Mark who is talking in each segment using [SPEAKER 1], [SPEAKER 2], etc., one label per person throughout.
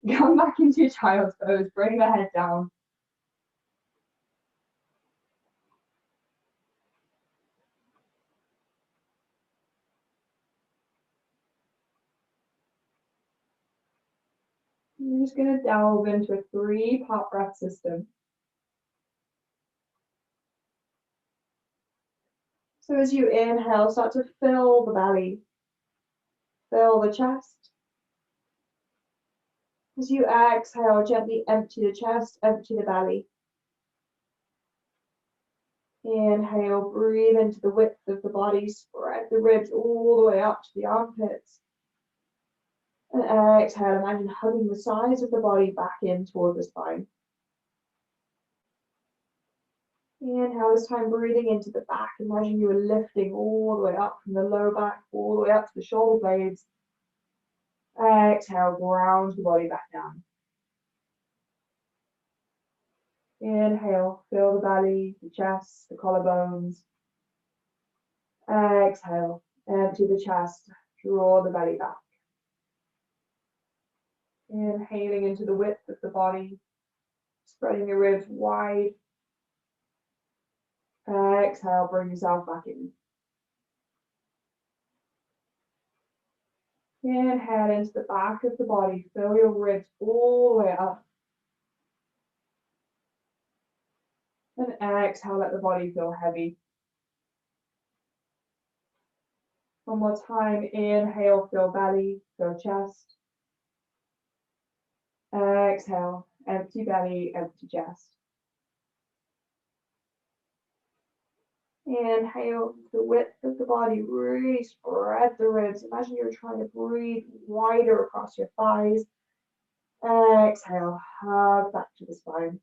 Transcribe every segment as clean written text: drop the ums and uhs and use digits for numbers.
[SPEAKER 1] Come back into your child's pose, bring the head down. I'm just going to delve into a 3-part breath system. So as you inhale, start to fill the belly, fill the chest. As you exhale, gently empty the chest, empty the belly. Inhale, breathe into the width of the body, spread the ribs all the way up to the armpits. And exhale, imagine hugging the sides of the body back in toward the spine. Inhale, this time breathing into the back. Imagine you are lifting all the way up from the low back, all the way up to the shoulder blades. Exhale, ground the body back down. Inhale, fill the belly, the chest, the collarbones. Exhale, empty the chest, draw the belly back. Inhaling into the width of the body, spreading your ribs wide. Exhale, bring yourself back in. Inhale into the back of the body, fill your ribs all the way up. And exhale, let the body feel heavy. One more time, inhale, fill belly, fill chest. Exhale, empty belly, empty chest. Inhale, the width of the body, really spread the ribs. Imagine you're trying to breathe wider across your thighs. Exhale, hug back to the spine.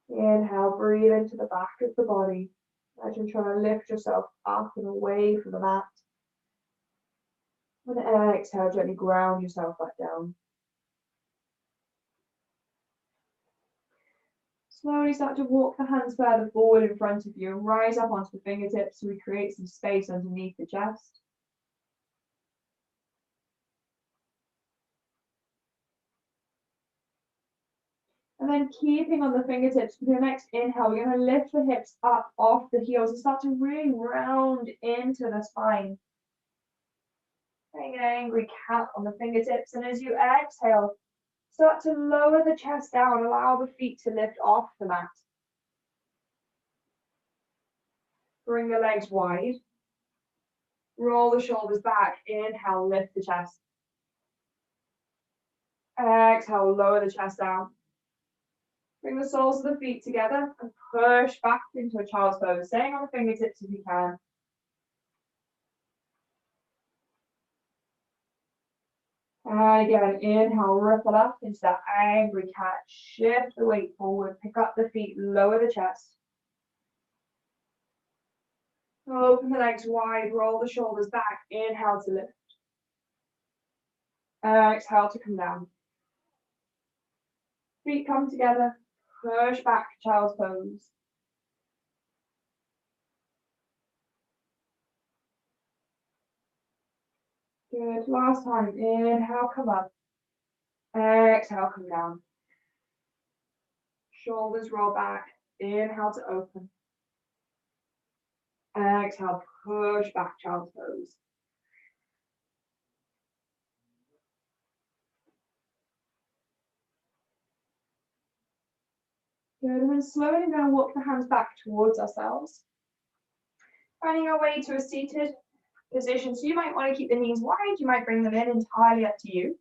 [SPEAKER 1] Inhale, breathe into the back of the body. Imagine trying to lift yourself up and away from the mat. And exhale, gently ground yourself back down. Slowly start to walk the hands further forward in front of you and rise up onto the fingertips so we create some space underneath the chest. And then keeping on the fingertips, for the next inhale, we're going to lift the hips up off the heels and start to really round into the spine. Putting an angry cat on the fingertips, and as you exhale, start to lower the chest down, allow the feet to lift off the mat. Bring the legs wide. Roll the shoulders back. Inhale, lift the chest. Exhale, lower the chest down. Bring the soles of the feet together and push back into a child's pose, staying on the fingertips if you can. And again, inhale, ripple up into that angry cat. Shift the weight forward, pick up the feet, lower the chest. Open the legs wide, roll the shoulders back. Inhale to lift. Exhale to come down. Feet come together, push back, child's pose. Good, last time, inhale, come up. Exhale, come down. Shoulders roll back, inhale to open. Exhale, push back, child's pose. Good, and then slowly we're going to walk the hands back towards ourselves. Finding our way to a seated position. So you might want to keep the knees wide, you might bring them in, entirely up to you.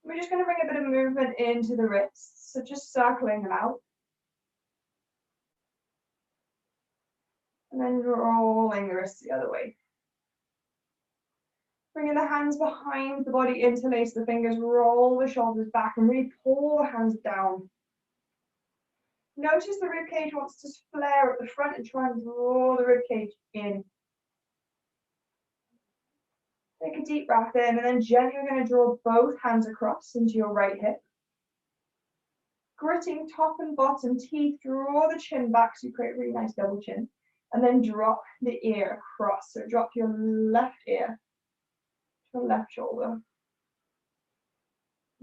[SPEAKER 1] We're just going to bring a bit of movement into the wrists, so just circling them out. And then rolling the wrists the other way. Bringing the hands behind the body, interlace the fingers, roll the shoulders back and really pull the hands down. Notice the ribcage wants to flare at the front and try and draw the ribcage in. Take a deep breath in and then gently you're going to draw both hands across into your right hip. Gritting top and bottom teeth, draw the chin back so you create a really nice double chin. And then drop the ear across. So drop your left ear to your left shoulder.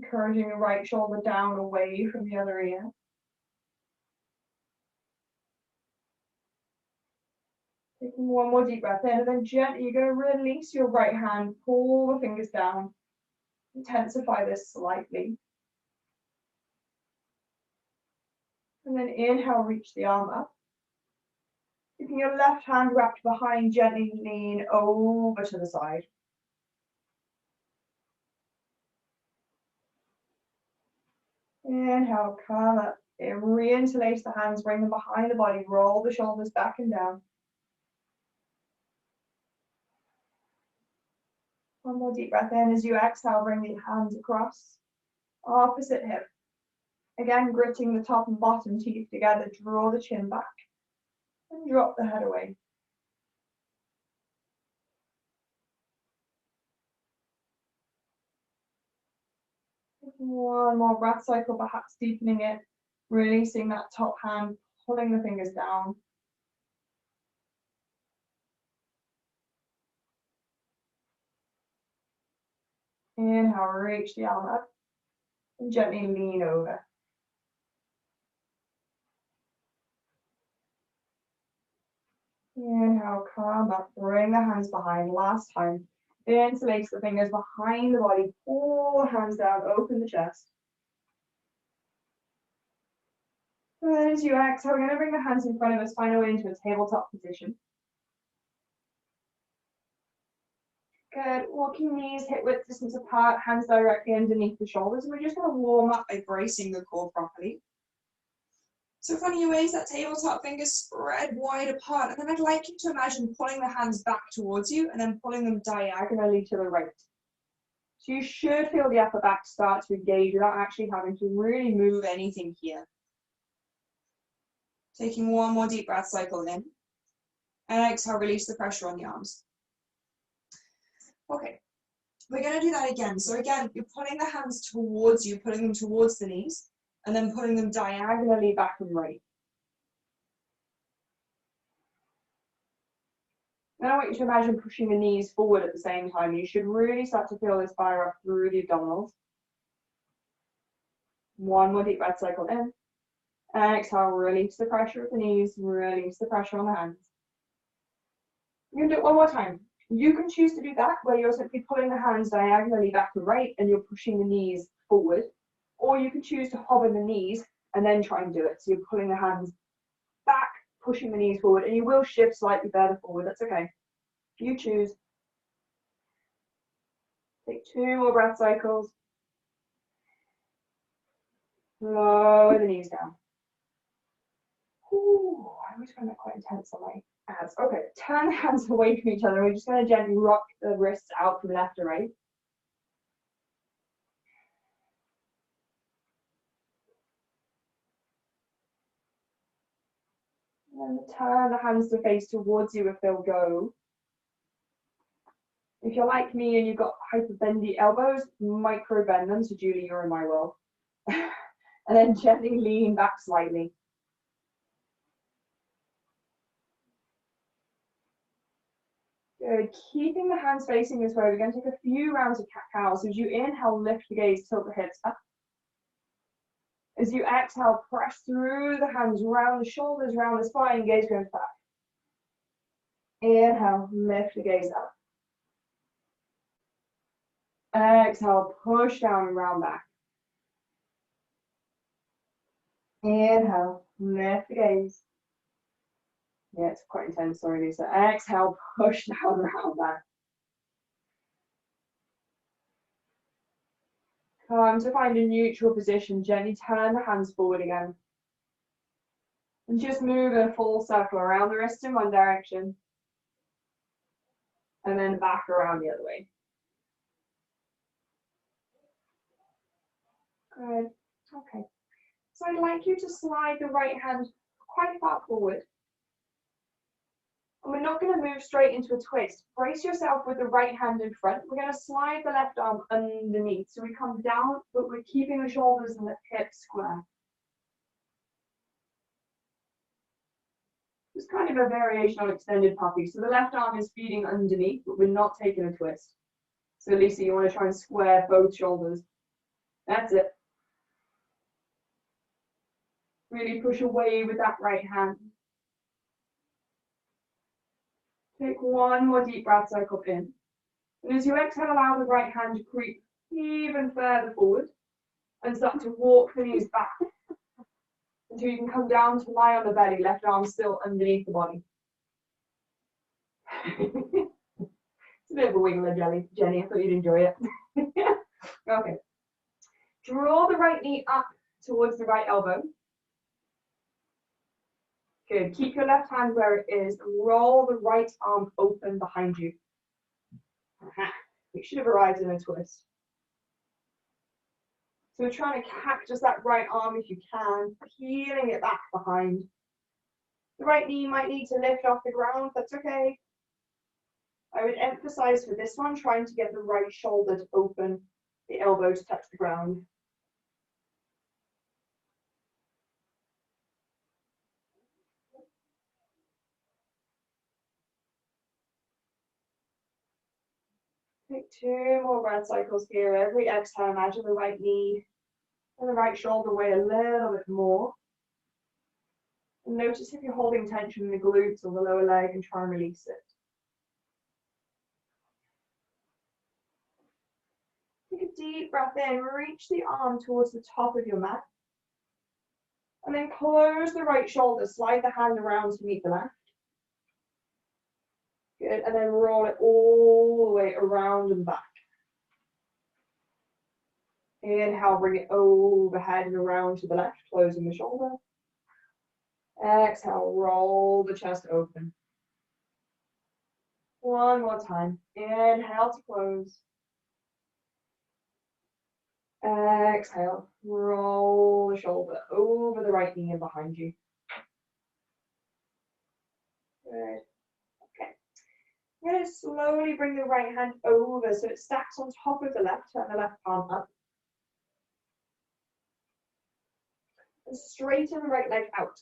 [SPEAKER 1] Encouraging the right shoulder down away from the other ear. Taking one more deep breath in, and then gently you're going to release your right hand, pull the fingers down, intensify this slightly. And then inhale, reach the arm up. Keeping your left hand wrapped behind, gently lean over to the side. Inhale, come up. Reinterlace the hands, bring them behind the body, roll the shoulders back and down. One more deep breath in. As you exhale, bring the hands across. Opposite hip. Again, gritting the top and bottom teeth together, draw the chin back and drop the head away. One more breath cycle, perhaps deepening it, releasing that top hand, pulling the fingers down. Inhale, reach the arm up and gently lean over. Inhale, come up, bring the hands behind. Last time. Interlace the fingers behind the body, pull the hands down, open the chest. And then as you exhale, we're going to bring the hands in front of us, find our way into a tabletop position. Good. Walking knees hip width distance apart, hands directly underneath the shoulders. And we're just going to warm up by bracing the core properly. So in front of you is that tabletop, fingers spread wide apart. And then I'd like you to imagine pulling the hands back towards you and then pulling them diagonally to the right. So you should feel the upper back start to engage without actually having to really move anything here. Taking one more deep breath cycle in. And exhale, release the pressure on the arms. Okay, we're going to do that again. So again, you're pulling the hands towards you, pulling them towards the knees, and then pulling them diagonally back and right. Now I want you to imagine pushing the knees forward at the same time. You should really start to feel this fire up through the abdominals. One more deep breath cycle in. And exhale, release the pressure of the knees, release the pressure on the hands. You can do it one more time. You can choose to do that where you're simply pulling the hands diagonally back and right and you're pushing the knees forward. Or you can choose to hover the knees and then try and do it. So you're pulling the hands back, pushing the knees forward, and you will shift slightly further forward. That's okay. You choose. Take 2 more breath cycles. Lower the knees down. Ooh, I always find that quite intense on my abs. Okay, turn the hands away from each other. We're just going to gently rock the wrists out from left to right. And then turn the hands to face towards you if they'll go. If you're like me and you've got hyperbendy elbows, micro bend them. So Julie, you're in my world. And then gently lean back slightly. Good. Keeping the hands facing this way, we're going to take a few rounds of cat-cow. So as you inhale, lift the gaze, tilt the hips up. As you exhale, press through the hands, round the shoulders, round the spine, gaze goes back. Inhale, lift the gaze up. Exhale, push down and round back. Inhale, lift the gaze. Yeah, it's quite intense, sorry Lisa. Exhale, push down, round back. Come to find a neutral position, gently turn the hands forward again. And just move a full circle around the wrist in one direction. And then back around the other way. Good. Okay. So I'd like you to slide the right hand quite far forward. And we're not going to move straight into a twist. Brace yourself with the right hand in front. We're going to slide the left arm underneath. So we come down, but we're keeping the shoulders and the hips square. It's kind of a variation on extended puppy. So the left arm is feeding underneath, but we're not taking a twist. So Lisa, you want to try and square both shoulders. That's it. Really push away with that right hand. Take one more deep breath, cycle in. And as you exhale, allow the right hand to creep even further forward and start to walk the knees back until you can come down to lie on the belly, left arm still underneath the body. It's a bit of a wiggler, Jenny. I thought you'd enjoy it. Okay. Draw the right knee up towards the right elbow. Good. Keep your left hand where it is. Roll the right arm open behind you. You should have arrived in a twist. So we're trying to cactus that right arm if you can, peeling it back behind. The right knee might need to lift off the ground. That's okay. I would emphasize for this one, trying to get the right shoulder to open, the elbow to touch the ground. Take 2 more breath cycles here. Every exhale, imagine the right knee and the right shoulder weigh a little bit more. And notice if you're holding tension in the glutes or the lower leg and try and release it. Take a deep breath in, reach the arm towards the top of your mat. And then close the right shoulder, slide the hand around to meet the left. Good, and then roll it all the way around and back. Inhale, bring it overhead and around to the left, closing the shoulder. Exhale, roll the chest open. One more time. Inhale to close. Exhale, roll the shoulder over the right knee and behind you. Good. Okay. I'm going to slowly bring the right hand over so it stacks on top of the left. Turn the left palm up. And straighten the right leg out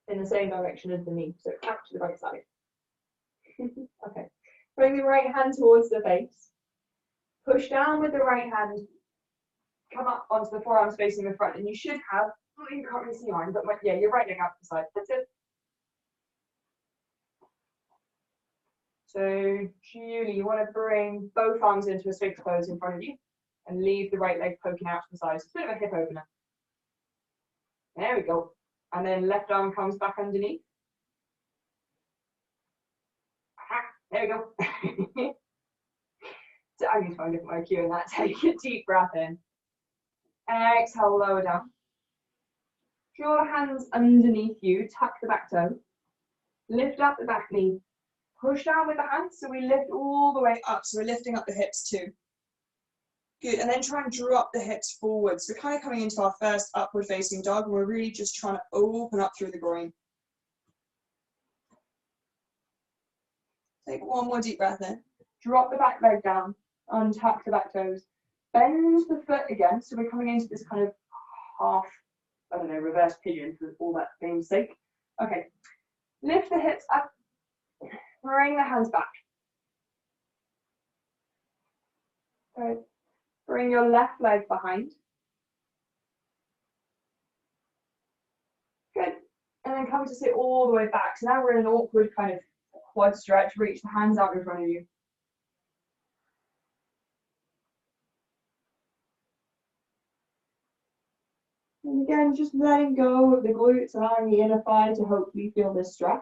[SPEAKER 1] in the same direction as the knee, so out to the right side. Okay. Bring the right hand towards the face. Push down with the right hand. Come up onto the forearms facing the front, and you should have, oh, you can't really see mine, but yeah, your right leg out to the side. That's it. So, Julie, you want to bring both arms into a sphinx pose in front of you and leave the right leg poking out to the side. So it's a bit of a hip opener. There we go. And then left arm comes back underneath. Aha, there we go. So I need to find a different way of cueing that. Take a deep breath in. Exhale, lower down. Draw hands underneath you, tuck the back toe. Lift up the back knee. Push down with the hands, so we lift all the way up. So we're lifting up the hips too. Good, and then try and draw up the hips forward. So we're kind of coming into our first upward facing dog, and we're really just trying to open up through the groin. Take one more deep breath in. Drop the back leg down, untuck the back toes. Bend the foot again, so we're coming into this kind of half, I don't know, reverse pigeon for all that name's sake. Okay, lift the hips up, bring the hands back. Good. Bring your left leg behind. Good. And then come to sit all the way back. So now we're in an awkward kind of quad stretch. Reach the hands out in front of you. And again, just letting go of the glutes, allowing the inner thigh to hopefully feel this stretch.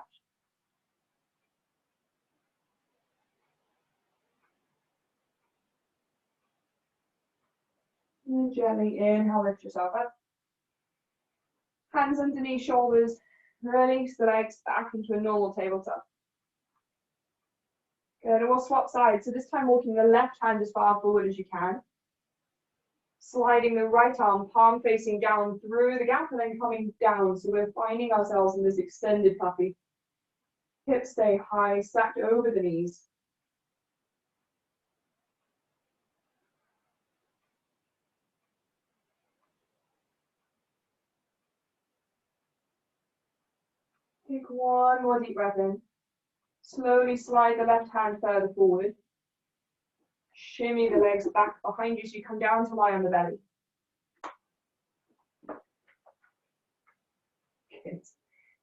[SPEAKER 1] And gently inhale, lift yourself up. Hands underneath shoulders. Release the legs back into a normal tabletop. Good, and we'll swap sides. So this time walking the left hand as far forward as you can. Sliding the right arm, palm facing down through the gap and then coming down. So we're finding ourselves in this extended puppy. Hips stay high, stacked over the knees. Take one more deep breath in. Slowly slide the left hand further forward. Shimmy the legs back behind you so you come down to lie on the belly. Good.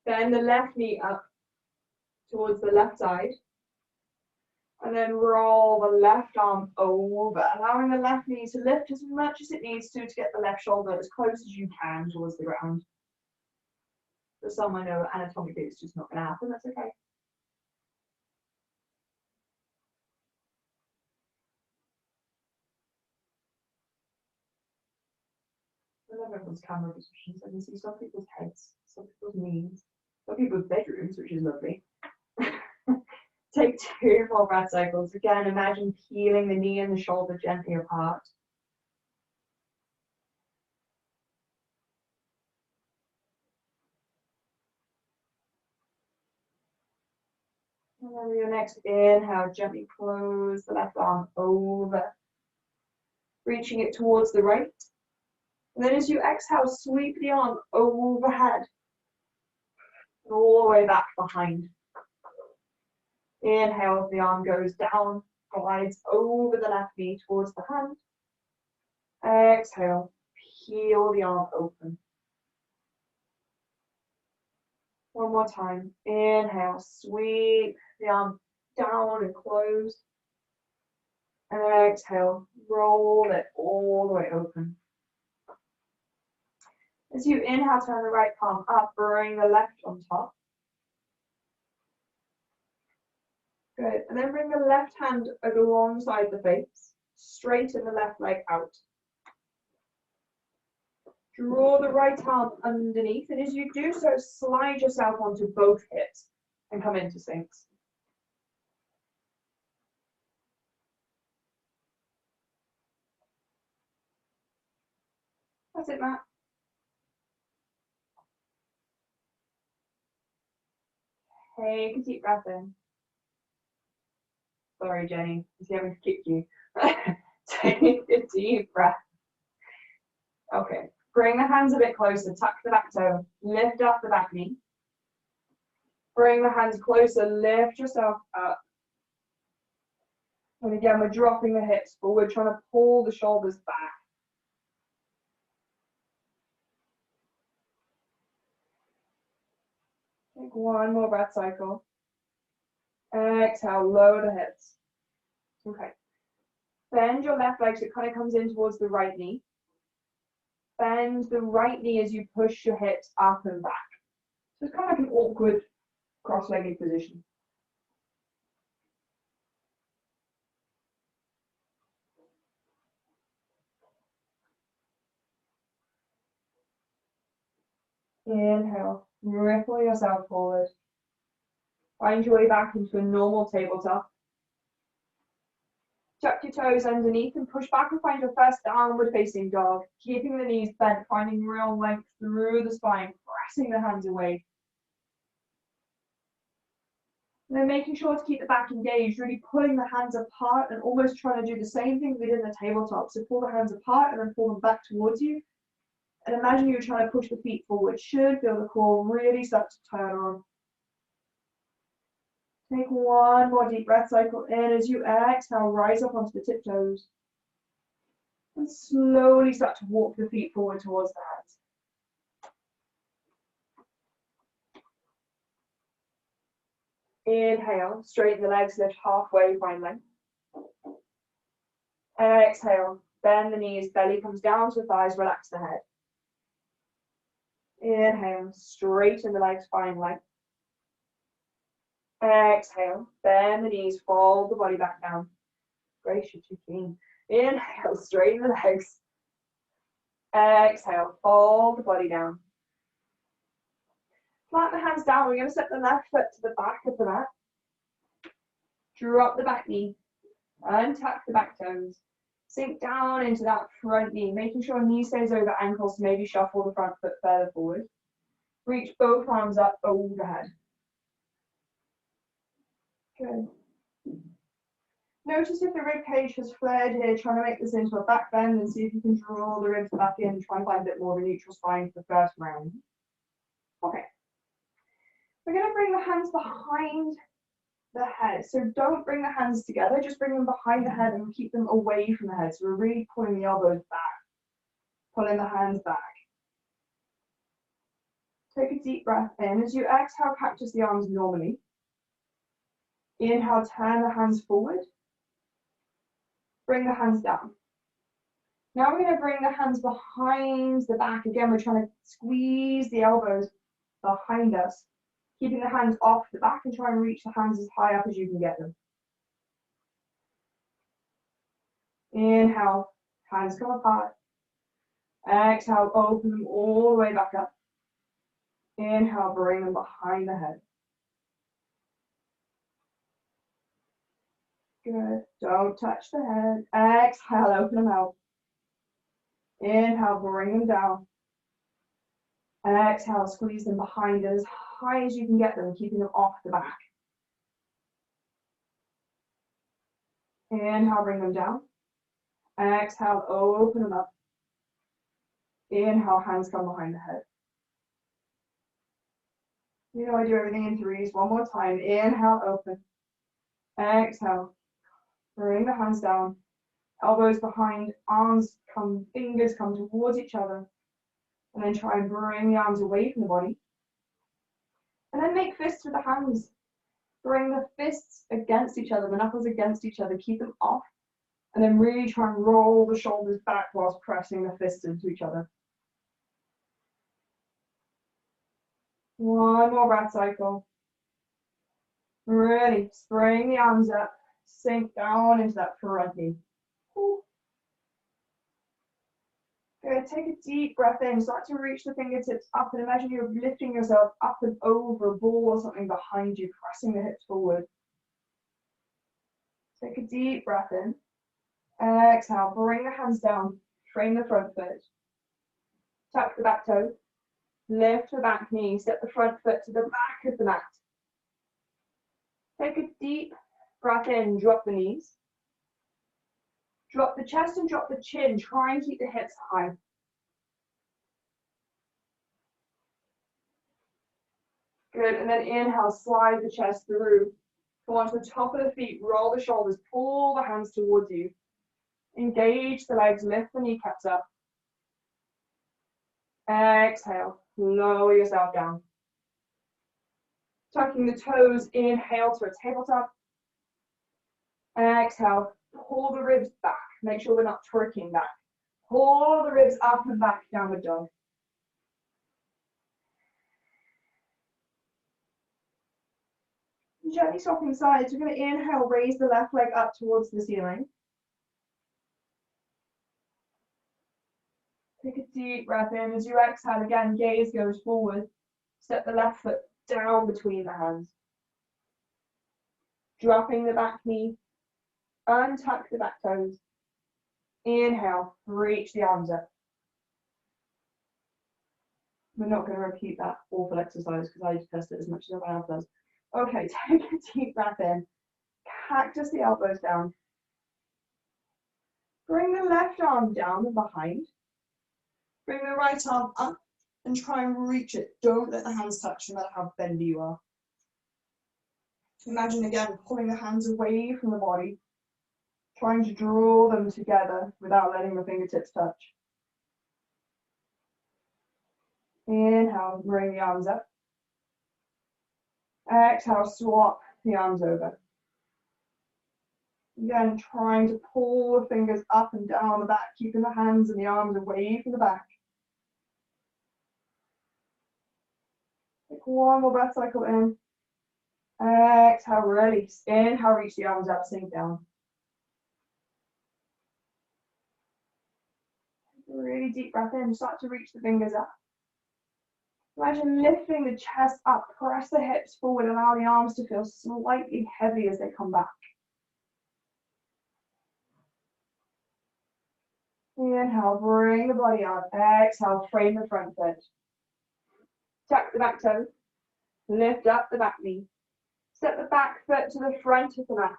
[SPEAKER 1] Bend the left knee up towards the left side. And then roll the left arm over, allowing the left knee to lift as much as it needs to get the left shoulder as close as you can towards the ground. For some, I know anatomically it's just not going to happen, that's okay. I love everyone's camera positions. I can see some people's heads, some people's knees, some people's bedrooms, which is lovely. Take 2 more breath cycles. Again, imagine peeling the knee and the shoulder gently apart. And then with your next inhale, gently close the left arm over, reaching it towards the right. And then as you exhale, sweep the arm overhead, all the way back behind. Inhale, the arm goes down, glides over the left knee towards the hand. Exhale, peel the arm open. One more time. Inhale, sweep the arm down and close. Exhale, roll it all the way open. As you inhale, turn the right palm up, bring the left on top. Good. And then bring the left hand alongside the face, straighten the left leg out. Draw the right arm underneath, and as you do so, slide yourself onto both hips and come into Sphinx. That's it, Matt. Take a deep breath in. Sorry, Jenny, is he having to kick you? Take a deep breath. Okay, bring the hands a bit closer, tuck the back toe, lift up the back knee. Bring the hands closer, lift yourself up. And again, we're dropping the hips forward, trying to pull the shoulders back. Take 1 more breath cycle. Exhale, lower the hips. Okay. Bend your left leg so it kind of comes in towards the right knee. Bend the right knee as you push your hips up and back. So it's kind of like an awkward cross-legged position. Inhale, ripple yourself forward. Find your way back into a normal tabletop. Tuck your toes underneath and push back and find your first downward facing dog. Keeping the knees bent, finding real length through the spine, pressing the hands away. And then making sure to keep the back engaged, really pulling the hands apart and almost trying to do the same thing we did in the tabletop. So pull the hands apart and then pull them back towards you. And imagine you're trying to push the feet forward. Should feel the core really start to turn on. Take 1 more deep breath cycle in. As you exhale, rise up onto the tiptoes. And slowly start to walk the feet forward towards the hands. Inhale, straighten the legs, lift halfway, find length. Exhale, bend the knees, belly comes down to the thighs, relax the head. Inhale, straighten the legs, find length. Exhale, bend the knees, fold the body back down. Grace, you're too keen. Inhale, straighten the legs. Exhale, fold the body down. Flatten the hands down. We're going to set the left foot to the back of the mat. Drop the back knee. Untuck the back toes. Sink down into that front knee, making sure knee stays over ankles, so maybe shuffle the front foot further forward. Reach both arms up overhead. Good. Notice if the rib cage has flared here, trying to make this into a back bend and see if you can draw the ribs back in and try and find a bit more of a neutral spine for the first round. Okay. We're going to bring the hands behind the head. So don't bring the hands together, just bring them behind the head and keep them away from the head. So we're really pulling the elbows back, pulling the hands back. Take a deep breath in. As you exhale, cactus the arms normally. Inhale, turn the hands forward. Bring the hands down. Now we're going to bring the hands behind the back. Again, we're trying to squeeze the elbows behind us, keeping the hands off the back and try and reach the hands as high up as you can get them. Inhale, hands come apart. Exhale, open them all the way back up. Inhale, bring them behind the head. Good. Don't touch the head. Exhale, open them out. Inhale, bring them down. Exhale, squeeze them behind as high as you can get them, keeping them off the back. Inhale, bring them down. Exhale, open them up. Inhale, hands come behind the head. You know I do everything in threes. One more time. Inhale, open. Exhale. Bring the hands down. Elbows behind, arms come, fingers come towards each other. And then try and bring the arms away from the body. And then make fists with the hands. Bring the fists against each other, the knuckles against each other. Keep them off. And then really try and roll the shoulders back whilst pressing the fists into each other. One more breath cycle. Ready. Bring the arms up. Sink down into that front knee. Good. Take a deep breath in. Start to reach the fingertips up and imagine you're lifting yourself up and over a ball or something behind you, pressing the hips forward. Take a deep breath in. Exhale. Bring the hands down. Frame the front foot. Tuck the back toe. Lift the back knee. Step the front foot to the back of the mat. Take a deep breath in. Drop the knees. Drop the chest and drop the chin. Try and keep the hips high. Good. And then inhale, slide the chest through. Go onto the top of the feet. Roll the shoulders. Pull the hands towards you. Engage the legs. Lift the kneecaps up. Exhale. Lower yourself down. Tucking the toes. Inhale to a tabletop. Exhale. Pull the ribs back. Make sure we're not twerking back. Pull the ribs up and back, downward dog. Gently swapping sides. We're going to inhale, raise the left leg up towards the ceiling. Take a deep breath in. As you exhale again, gaze goes forward. Step the left foot down between the hands. Dropping the back knee. Untuck the back toes. Inhale, reach the arms up. We're not going to repeat that awful exercise because I detest it as much as everyone else does. Okay, take a deep breath in. Cactus the elbows down. Bring the left arm down and behind. Bring the right arm up and try and reach it. Don't let the hands touch no matter how bendy you are. Imagine again pulling the hands away from the body. Trying to draw them together without letting the fingertips touch. Inhale, bring the arms up. Exhale, swap the arms over. Again, trying to pull the fingers up and down the back, keeping the hands and the arms away from the back. Take one more breath cycle in. Exhale, release. Inhale, reach the arms up, sink down. Really deep breath in, start to reach the fingers up. Imagine lifting the chest up, press the hips forward, allow the arms to feel slightly heavy as they come back. Inhale, bring the body up. Exhale, frame the front foot. Tuck the back toe. Lift up the back knee. Step the back foot to the front of the mat.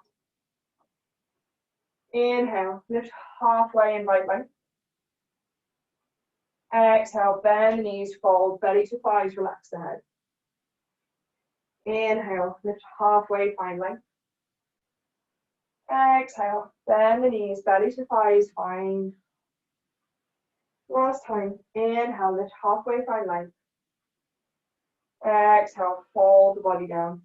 [SPEAKER 1] Inhale, lift halfway in right leg. Exhale, bend the knees, fold, belly to thighs, relax the head. Inhale, lift halfway, find length. Exhale, bend the knees, belly to thighs, find. Last time, inhale, lift halfway, find length. Exhale, fold the body down.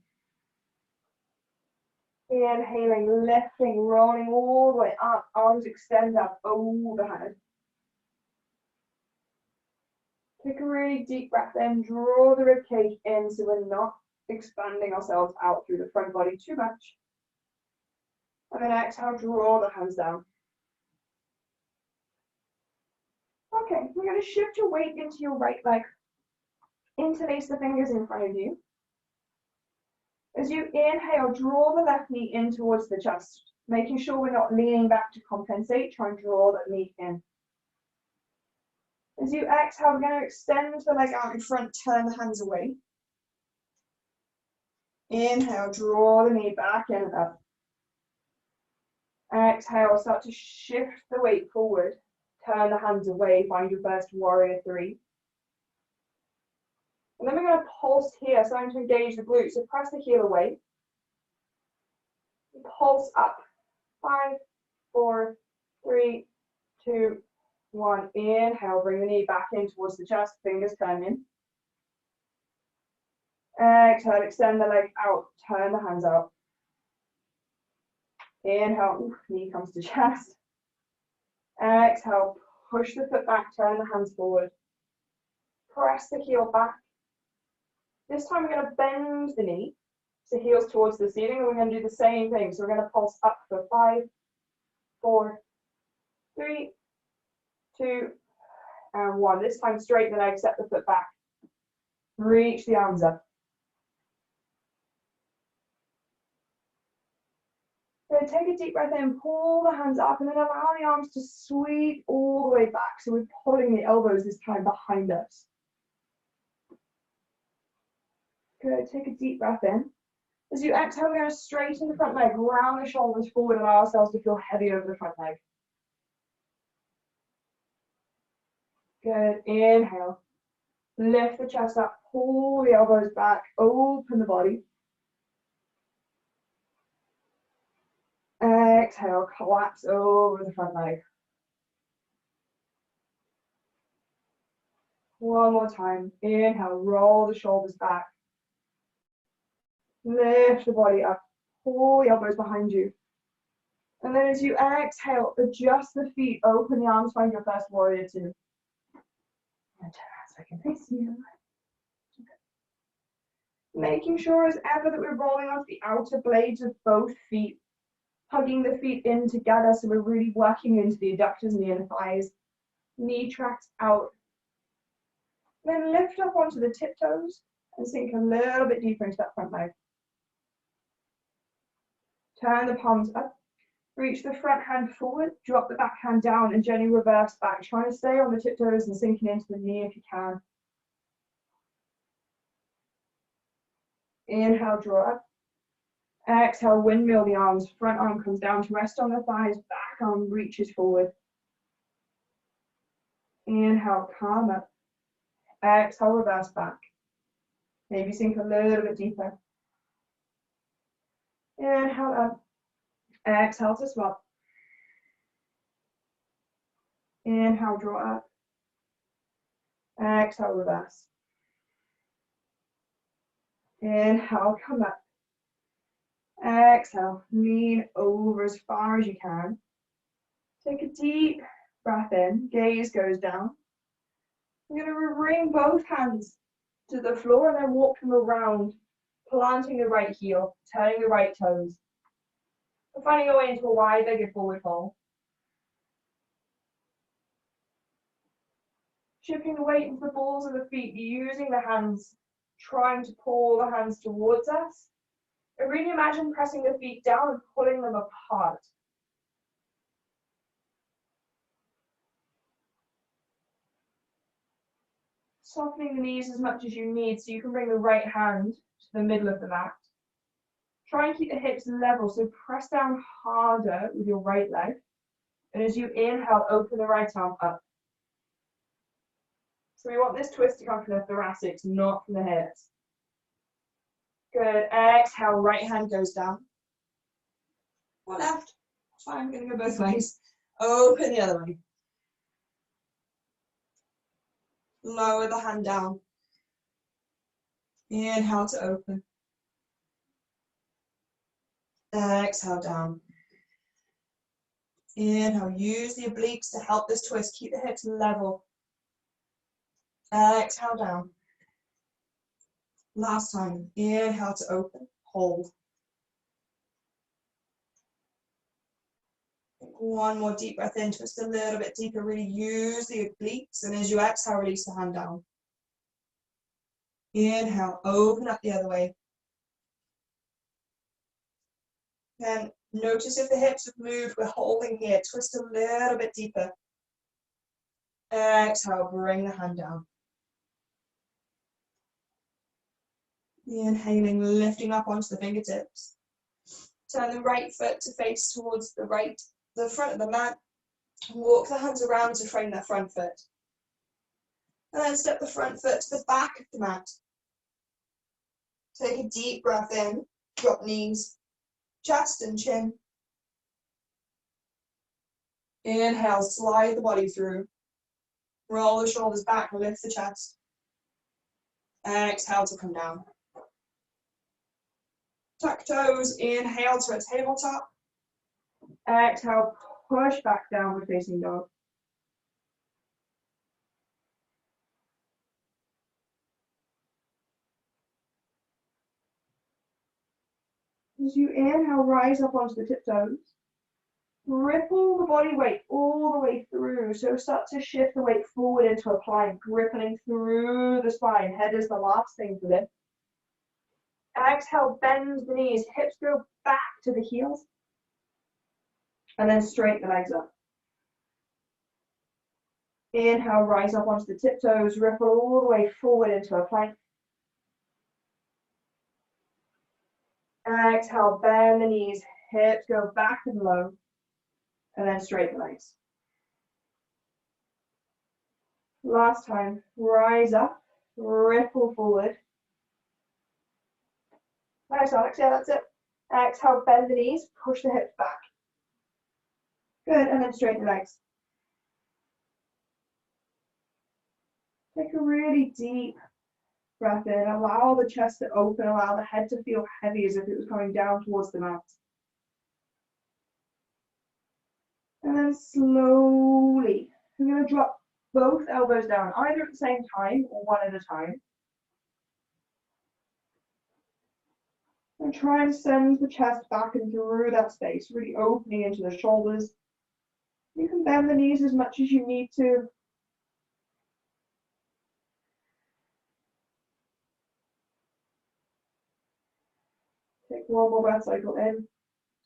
[SPEAKER 1] Inhaling, lifting, rolling all the way up, arms extend up overhead. Take a really deep breath in, draw the ribcage in so we're not expanding ourselves out through the front body too much. And then exhale, draw the hands down. Okay, we're going to shift your weight into your right leg. Interlace the fingers in front of you. As you inhale, draw the left knee in towards the chest, making sure we're not leaning back to compensate. Try and draw that knee in. As you exhale, we're going to extend the leg out in front, turn the hands away. Inhale, draw the knee back in and up. Exhale, start to shift the weight forward. Turn the hands away, find your first warrior three. And then we're going to pulse here, starting to engage the glutes. So press the heel away. Pulse up. 5, 4, 3, 2, 1. Inhale, bring the knee back in towards the chest, fingers turn in. Exhale, extend the leg out, turn the hands out. Inhale, knee comes to chest. Exhale, push the foot back, turn the hands forward. Press the heel back. This time we're going to bend the knee, so heels towards the ceiling, and we're going to do the same thing. So we're going to pulse up for 5, 4, 3, 2, and 1. This time straighten the leg, step the foot back. Reach the arms up. So take a deep breath in, pull the hands up, and then allow the arms to sweep all the way back. So we're pulling the elbows this time behind us. Good, take a deep breath in. As you exhale, we're going to straighten the front leg, round the shoulders forward, allow ourselves to feel heavy over the front leg. Good, inhale. Lift the chest up, pull the elbows back, open the body. Exhale, collapse over the front leg. One more time. Inhale, roll the shoulders back. Lift the body up, pull the elbows behind you. And then as you exhale, adjust the feet, open the arms, find your first warrior two. And turn around so I can face you. Making sure as ever that we're rolling off the outer blades of both feet, hugging the feet in together so we're really working into the adductors and the inner thighs. Knee tracks out. Then lift up onto the tiptoes and sink a little bit deeper into that front leg. Turn the palms up, reach the front hand forward, drop the back hand down and gently reverse back. Try to stay on the tiptoes and sinking into the knee if you can. Inhale, draw up. Exhale, windmill the arms. Front arm comes down to rest on the thighs, back arm reaches forward. Inhale, calm up. Exhale, reverse back. Maybe sink a little bit deeper. Inhale up. Exhale to swap. Inhale, draw up. Exhale, reverse. Inhale, come up. Exhale, lean over as far as you can. Take a deep breath in, gaze goes down. You're going to bring both hands to the floor and then walk them around, planting the right heel, turning the right toes. And finding your way into a wide-legged forward fold. Shifting the weight into the balls of the feet, using the hands, trying to pull the hands towards us. And really imagine pressing the feet down and pulling them apart. Softening the knees as much as you need so you can bring the right hand to the middle of the mat. Try and keep the hips level, so press down harder with your right leg. And as you inhale, open the right arm up. So we want this twist to come from the thoracics, not from the hips. Good. Exhale, right hand goes down. Or left. Fine, I'm going to go both ways. Open the other way. Lower the hand down. Inhale to open. Exhale down. Inhale, use the obliques to help this twist. Keep the hips level. Exhale down. Last time. Inhale to open. Hold. One more deep breath in. Twist a little bit deeper. Really use the obliques. And as you exhale, release the hand down. Inhale, open up the other way. Then notice if the hips have moved. We're holding here. Twist a little bit deeper. Exhale, bring the hand down. Inhaling, lifting up onto the fingertips. Turn the right foot to face towards the right, the front of the mat. Walk the hands around to frame that front foot. And then step the front foot to the back of the mat. Take a deep breath in. Drop knees, chest and chin. Inhale, slide the body through. Roll the shoulders back, lift the chest. Exhale to come down. Tuck toes, inhale to a tabletop. Exhale, push back downward facing dog. As you inhale, rise up onto the tiptoes. Ripple the body weight all the way through. So start to shift the weight forward into a plank, rippling through the spine. Head is the last thing to lift. Exhale, bend the knees, hips go back to the heels. And then straighten the legs up. Inhale, rise up onto the tiptoes, ripple all the way forward into a plank. Exhale, bend the knees, hips go back and low. And then straighten the legs. Last time, rise up, ripple forward. Nice, Alex, yeah, that's it. Exhale, bend the knees, push the hips back. Good, and then straighten the legs. Take a really deep breath in, allow the chest to open, allow the head to feel heavy as if it was coming down towards the mat. And then slowly, we're going to drop both elbows down, either at the same time or one at a time. And try and send the chest back and through that space, really opening into the shoulders. You can bend the knees as much as you need to. Take one more breath cycle in.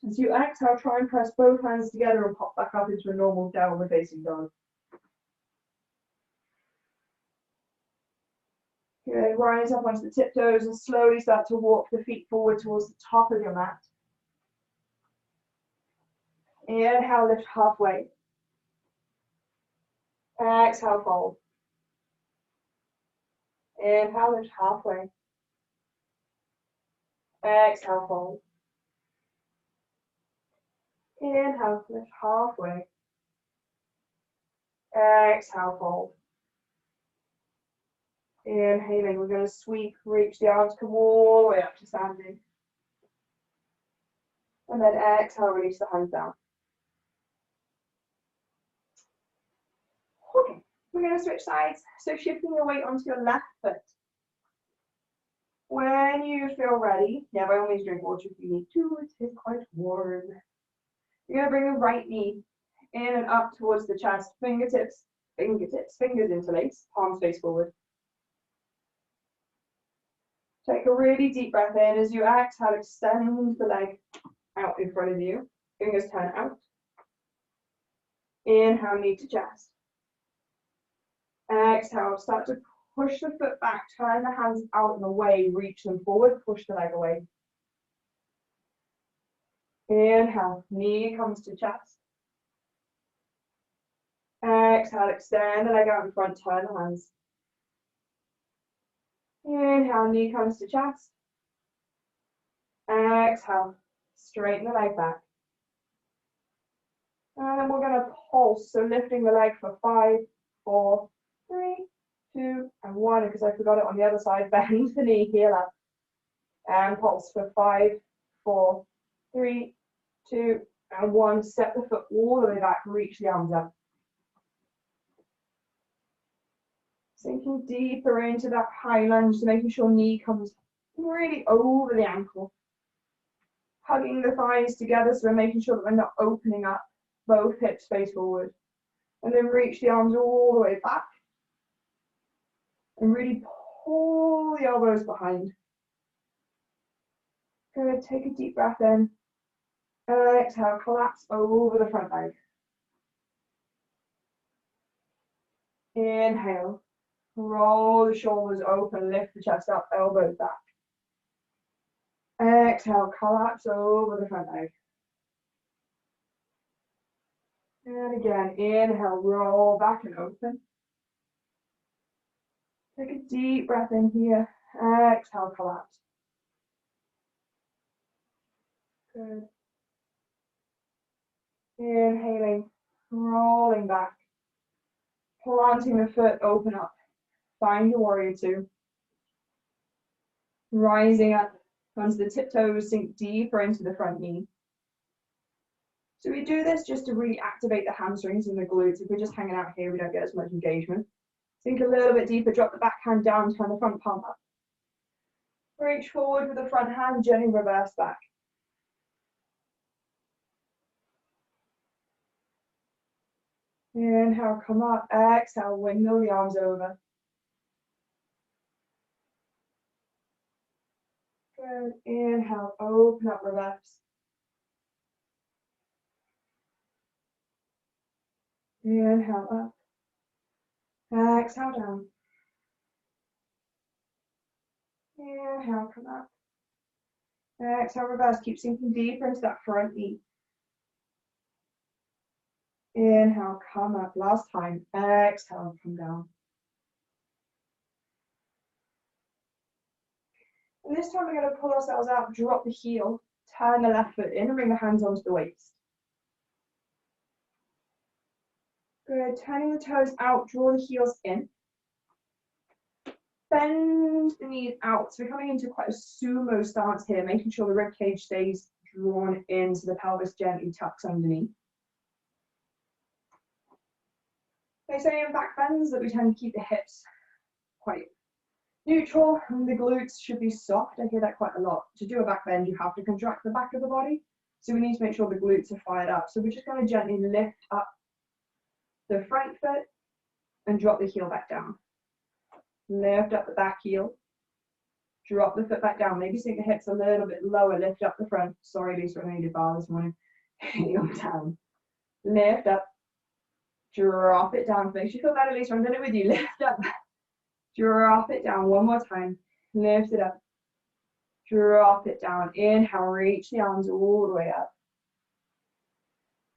[SPEAKER 1] As you exhale, try and press both hands together and pop back up into a normal downward facing dog. Good, rise up onto the tiptoes and slowly start to walk the feet forward towards the top of your mat. Inhale, lift halfway. Exhale, fold. Inhale, lift halfway. Exhale, fold. Inhale, lift halfway. Exhale, fold. Inhaling, we're going to sweep, reach the arms, come all the way up to standing. And then exhale, release the hands down. Okay, we're going to switch sides. So shifting your weight onto your left foot. When you feel ready, yeah, by all means drink water if you need to, it is quite warm. You're going to bring the right knee in and up towards the chest, fingertips, fingers interlace, palms face forward. Take a really deep breath in. As you exhale, extend the leg out in front of you. Fingers turn out. Inhale, knee to chest. Exhale, start to push the foot back, turn the hands out and away, reach them forward, push the leg away. Inhale, knee comes to chest. Exhale, extend the leg out in front, turn the hands. Inhale, knee comes to chest. Exhale, straighten the leg back. And then we're going to pulse, so lifting the leg for 5, 4, 3, 2, and 1, because I forgot it on the other side, bend the knee, heel up. And pulse for 5, 4, 3, 2, and 1. Step the foot all the way back, reach the arms up. Sinking deeper into that high lunge, so making sure knee comes really over the ankle. Hugging the thighs together, so we're making sure that we're not opening up. Both hips face forward. And then reach the arms all the way back. And really pull the elbows behind. Good, take a deep breath in. Exhale, collapse over the front leg. Inhale. Roll the shoulders open, lift the chest up, elbows back. Exhale, collapse over the front leg. And again, inhale, roll back and open. Take a deep breath in here. Exhale, collapse. Good. Inhaling, rolling back. Planting the foot, open up. Find your warrior two. Rising up onto the tiptoes, sink deeper into the front knee. So we do this just to really activate the hamstrings and the glutes. If we're just hanging out here, we don't get as much engagement. Sink a little bit deeper, drop the back hand down, turn the front palm up. Reach forward with the front hand, gently reverse back. Inhale, come up. Exhale, windmill the arms over. Good. Inhale, open up, reverse. Inhale up. Exhale down. Inhale, come up. Exhale, reverse. Keep sinking deeper into that front knee. Inhale, come up. Last time. Exhale, come down. And this time we're going to pull ourselves out, drop the heel, turn the left foot in, and bring the hands onto the waist. Good. Turning the toes out, draw the heels in. Bend the knees out. So we're coming into quite a sumo stance here, making sure the rib cage stays drawn in so the pelvis gently tucks underneath. They say in back bends that we tend to keep the hips quite neutral and the glutes should be soft. I hear that quite a lot. To do a back bend, you have to contract the back of the body. So we need to make sure the glutes are fired up. So we're just going to gently lift up the front foot and drop the heel back down. Lift up the back heel. Drop the foot back down. Maybe sink the hips a little bit lower. Lift up the front. Sorry, Lisa, I needed bar this morning. Heel down. Lift up. Drop it down. Make sure you feel better, Lisa. I'm doing it with you. Lift up. Drop it down. One more time. Lift it up. Drop it down. Inhale. Reach the arms all the way up.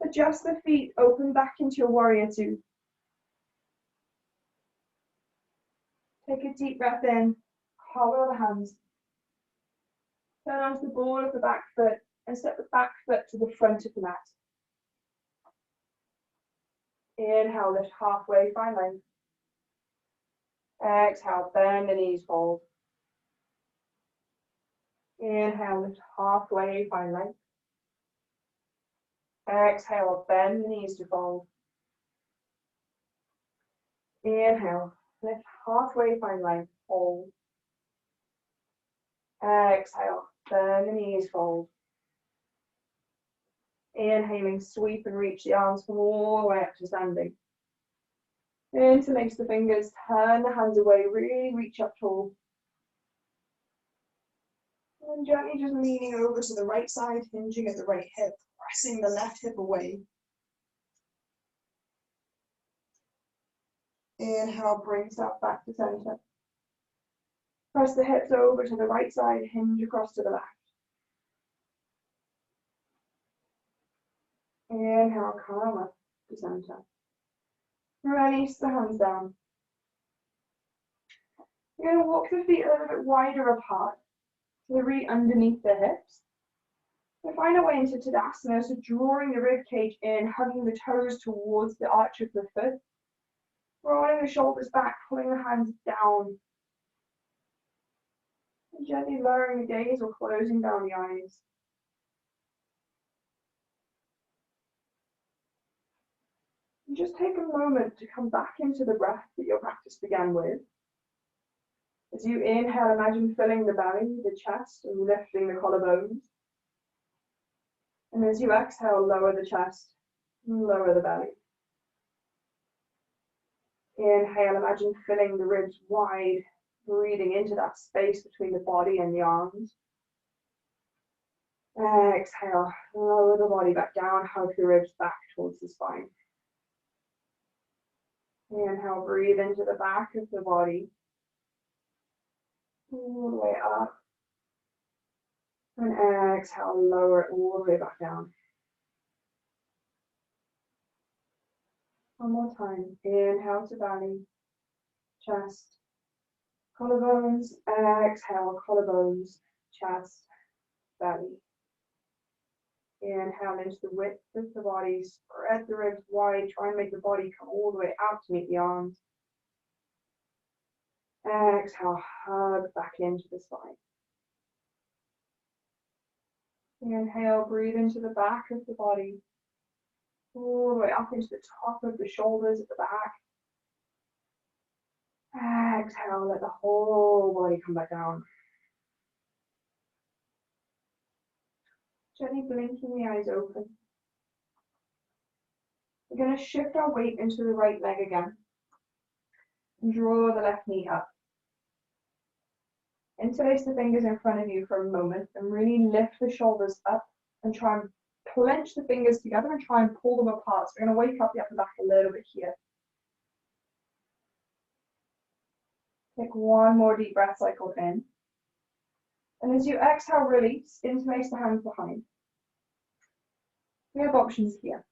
[SPEAKER 1] Adjust the feet. Open back into your warrior two. Take a deep breath in. Hollow the hands. Turn onto the ball of the back foot and step the back foot to the front of the mat. Inhale, lift halfway, find length. Exhale, bend the knees, fold. Inhale, lift halfway, find length. Exhale, bend the knees to fold. Inhale, lift halfway, find length, fold. Exhale, bend the knees, fold. Inhaling, sweep and reach the arms from all the way up to standing. Interlace the fingers, turn the hands away, really reach up tall. And gently just leaning over to the right side, hinging at the right hip, pressing the left hip away. Inhale, bring yourself back to center. Press the hips over to the right side, hinge across to the left. Inhale, come up to center. Release the hands down. You're going to walk the feet a little bit wider apart. So really underneath the hips. So find a way into Tadasana, so drawing the rib cage in, hugging the toes towards the arch of the foot, rolling the shoulders back, pulling the hands down, and gently lowering the gaze or closing down the eyes. And just take a moment to come back into the breath that your practice began with. As you inhale, imagine filling the belly, the chest, and lifting the collarbones. And as you exhale, lower the chest, and lower the belly. Inhale, imagine filling the ribs wide, breathing into that space between the body and the arms. Exhale, lower the body back down, hug the ribs back towards the spine. Inhale, breathe into the back of the body, all the way up. And exhale, lower it all the way back down. One more time. Inhale to belly, chest, collarbones. Exhale, collarbones, chest, belly. Inhale into the width of the body. Spread the ribs wide. Try and make the body come all the way out to meet the arms. Exhale, hug back into the spine. Inhale, breathe into the back of the body, all the way up into the top of the shoulders at the back. Exhale, let the whole body come back down. Gently blinking the eyes open. We're going to shift our weight into the right leg again. And draw the left knee up. Interlace the fingers in front of you for a moment and really lift the shoulders up and try and clench the fingers together and try and pull them apart. So we're going to wake up the upper back a little bit here. Take one more deep breath cycle in. And as you exhale, release, interlace the hands behind. We have options here.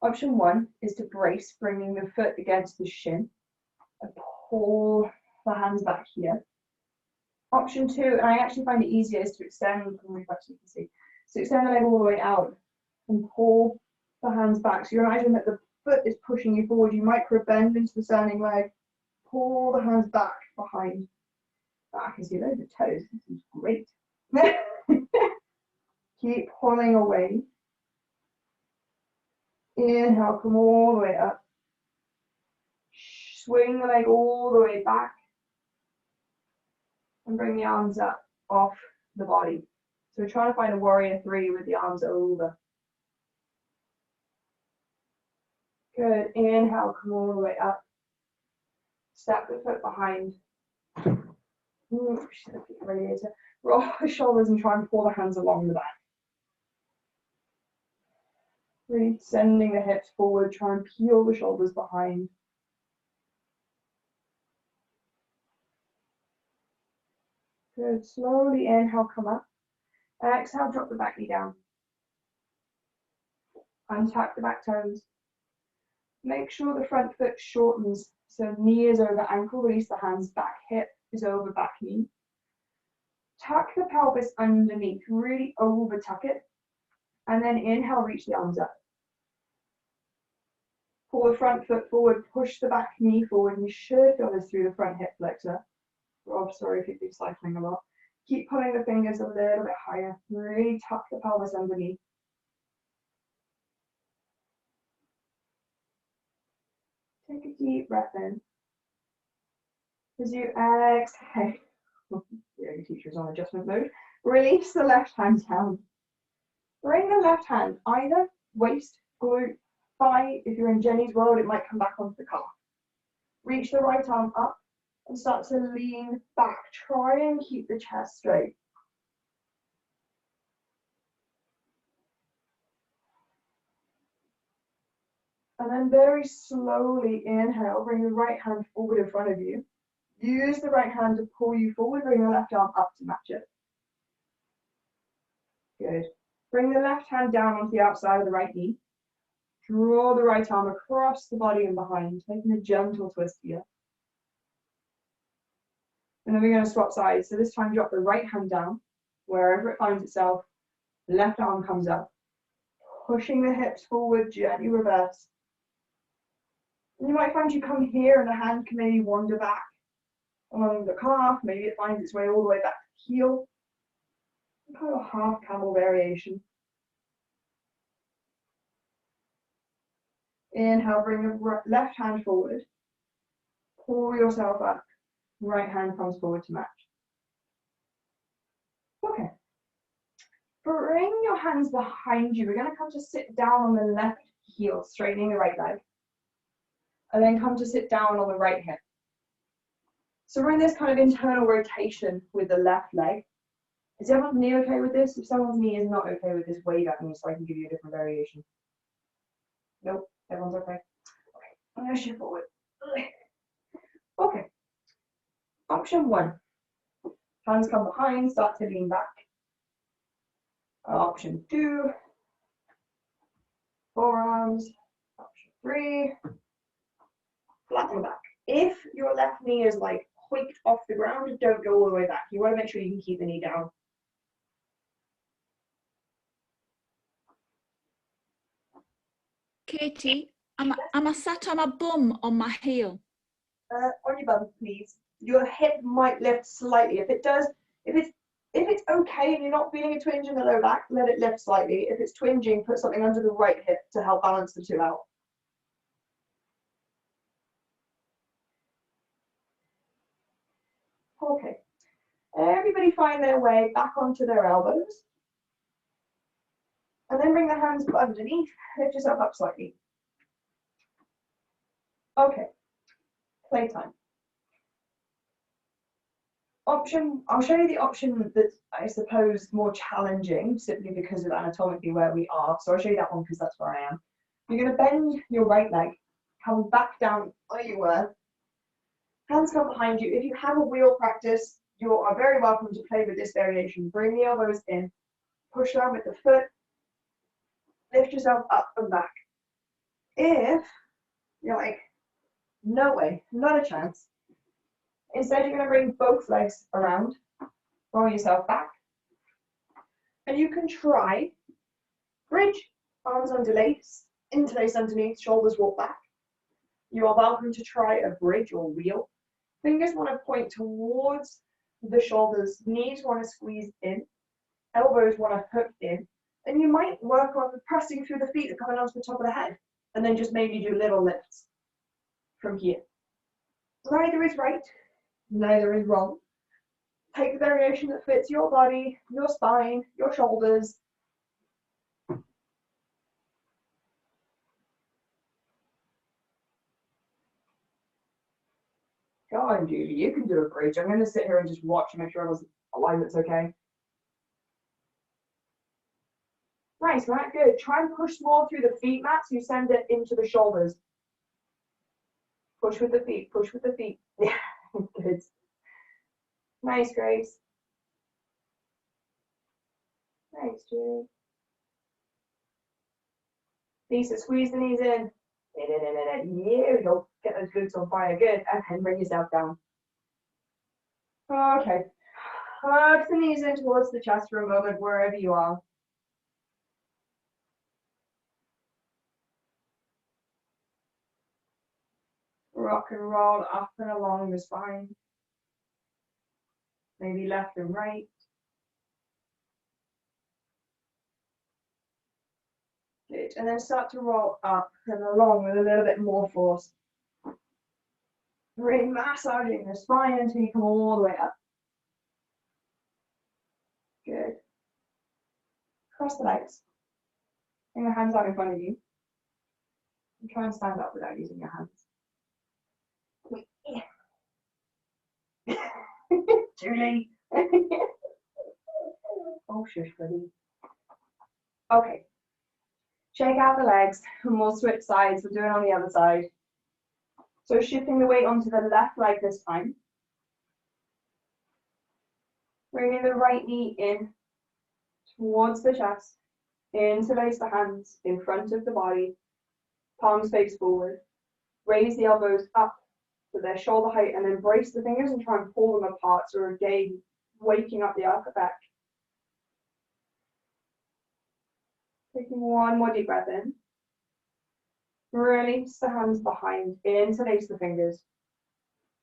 [SPEAKER 1] Option one is to brace, bringing the foot against the shin and pull the hands back here. Option two, and I actually find it easier, is to extend, you can see, so extend the leg all the way out and pull the hands back. So you imagine that the foot is pushing you forward. You micro bend into the standing leg, pull the hands back behind. Oh, I can see loads of toes. This is great. Keep pulling away. Inhale, come all the way up. Swing the leg all the way back. And bring the arms up off the body. So we're trying to find a warrior three with the arms over. Good. Inhale, come all the way up. Step the foot behind. Radiator. Roll the shoulders and try and pull the hands along the back. Really sending the hips forward. Try and peel the shoulders behind. Good. Slowly inhale, come up. Exhale, drop the back knee down. Untuck the back toes. Make sure the front foot shortens. So knee is over ankle, release the hands back, hip is over back knee. Tuck the pelvis underneath, really over tuck it. And then inhale, reach the arms up. Pull the front foot forward, push the back knee forward. You should feel this through the front hip flexor. Rob, sorry if you've been cycling a lot. Keep pulling the fingers a little bit higher. Really tuck the pelvis underneath. Take a deep breath in. As you exhale, yoga teacher's on adjustment mode. Release the left hand down. Bring the left hand either waist, glute, thigh. If you're in Jenny's world, it might come back onto the calf. Reach the right arm up and start to lean back. Try and keep the chest straight. And then very slowly inhale, bring the right hand forward in front of you. Use the right hand to pull you forward, bring the left arm up to match it. Good. Bring the left hand down onto the outside of the right knee. Draw the right arm across the body and behind, taking a gentle twist here. And then we're going to swap sides. So this time drop the right hand down wherever it finds itself. Left arm comes up, pushing the hips forward, gently reverse. And you might find you come here and the hand can maybe wander back along the calf. Maybe it finds its way all the way back to the heel. Kind of a half camel variation. Inhale, bring the left hand forward. Pull yourself up. Right hand comes forward to match. Okay. Bring your hands behind you. We're going to come to sit down on the left heel, straightening the right leg. And then come to sit down on the right hip. So we're in this kind of internal rotation with the left leg. Is everyone's knee okay with this? If someone's knee is not okay with this, wave at me so I can give you a different variation. Nope, everyone's okay. Okay, I'm going to shift forward. Okay. Option 1. Hands come behind, start to lean back. Option 2. Forearms. Option 3. Flat on the back. If your left knee is like hoiked off the ground, don't go all the way back. You want to make sure you can keep the knee down.
[SPEAKER 2] Katie, am I sat on my bum on my heel?
[SPEAKER 1] On your bum, please. Your hip might lift slightly. If it does, if it's okay and you're not feeling a twinge in the low back, let it lift slightly. If it's twinging, put something under the right hip to help balance the two out. Okay. Everybody find their way back onto their elbows. And then bring the hands underneath. Lift yourself up slightly. Okay. Playtime. I'll show you the option that's, I suppose, more challenging simply because of anatomically where we are. So I'll show you that one because that's where I am. You're going to bend your right leg, come back down where you were. Hands come behind you. If you have a wheel practice, you are very welcome to play with this variation. Bring the elbows in, push down with the foot, lift yourself up and back. If you're like, no way, not a chance, instead you're going to bring both legs around, roll yourself back, and you can try bridge, arms interlace, interlace underneath, shoulders walk back. You are welcome to try a bridge or wheel. Fingers want to point towards the shoulders, knees want to squeeze in, elbows want to hook in, and you might work on pressing through the feet that come onto the top of the head, and then just maybe do little lifts from here. Neither is right, neither is wrong. Take the variation that fits your body, your spine, your shoulders. Go on, Julie, you can do a bridge. I'm going to sit here and just watch and make sure everyone's alignment's okay. Nice, right, good. Try and push more through the feet, Matt, so you send it into the shoulders. Push with the feet, push with the feet. Yeah, good. Nice, Grace. Nice, Julie. Lisa, squeeze the knees in. Yeah, we go. Get those glutes on fire. Good. And then bring yourself down. Okay. Hug the knees in towards the chest for a moment, wherever you are. Rock and roll up and along the spine. Maybe left and right. Good. And then start to roll up and along with a little bit more force. Really massaging the spine until you come all the way up. Good. Cross the legs. Bring your hands out in front of you. And try and stand up without using your hands. Julie. Oh, shush, buddy. Okay. Shake out the legs and we'll switch sides. We'll do it on the other side. So shifting the weight onto the left leg this time. Bringing the right knee in towards the chest. Interlace the hands in front of the body. Palms face forward. Raise the elbows up to their shoulder height and then brace the fingers and try and pull them apart. So again, waking up the upper back. Taking one more deep breath in. Release the hands behind, interlace the fingers.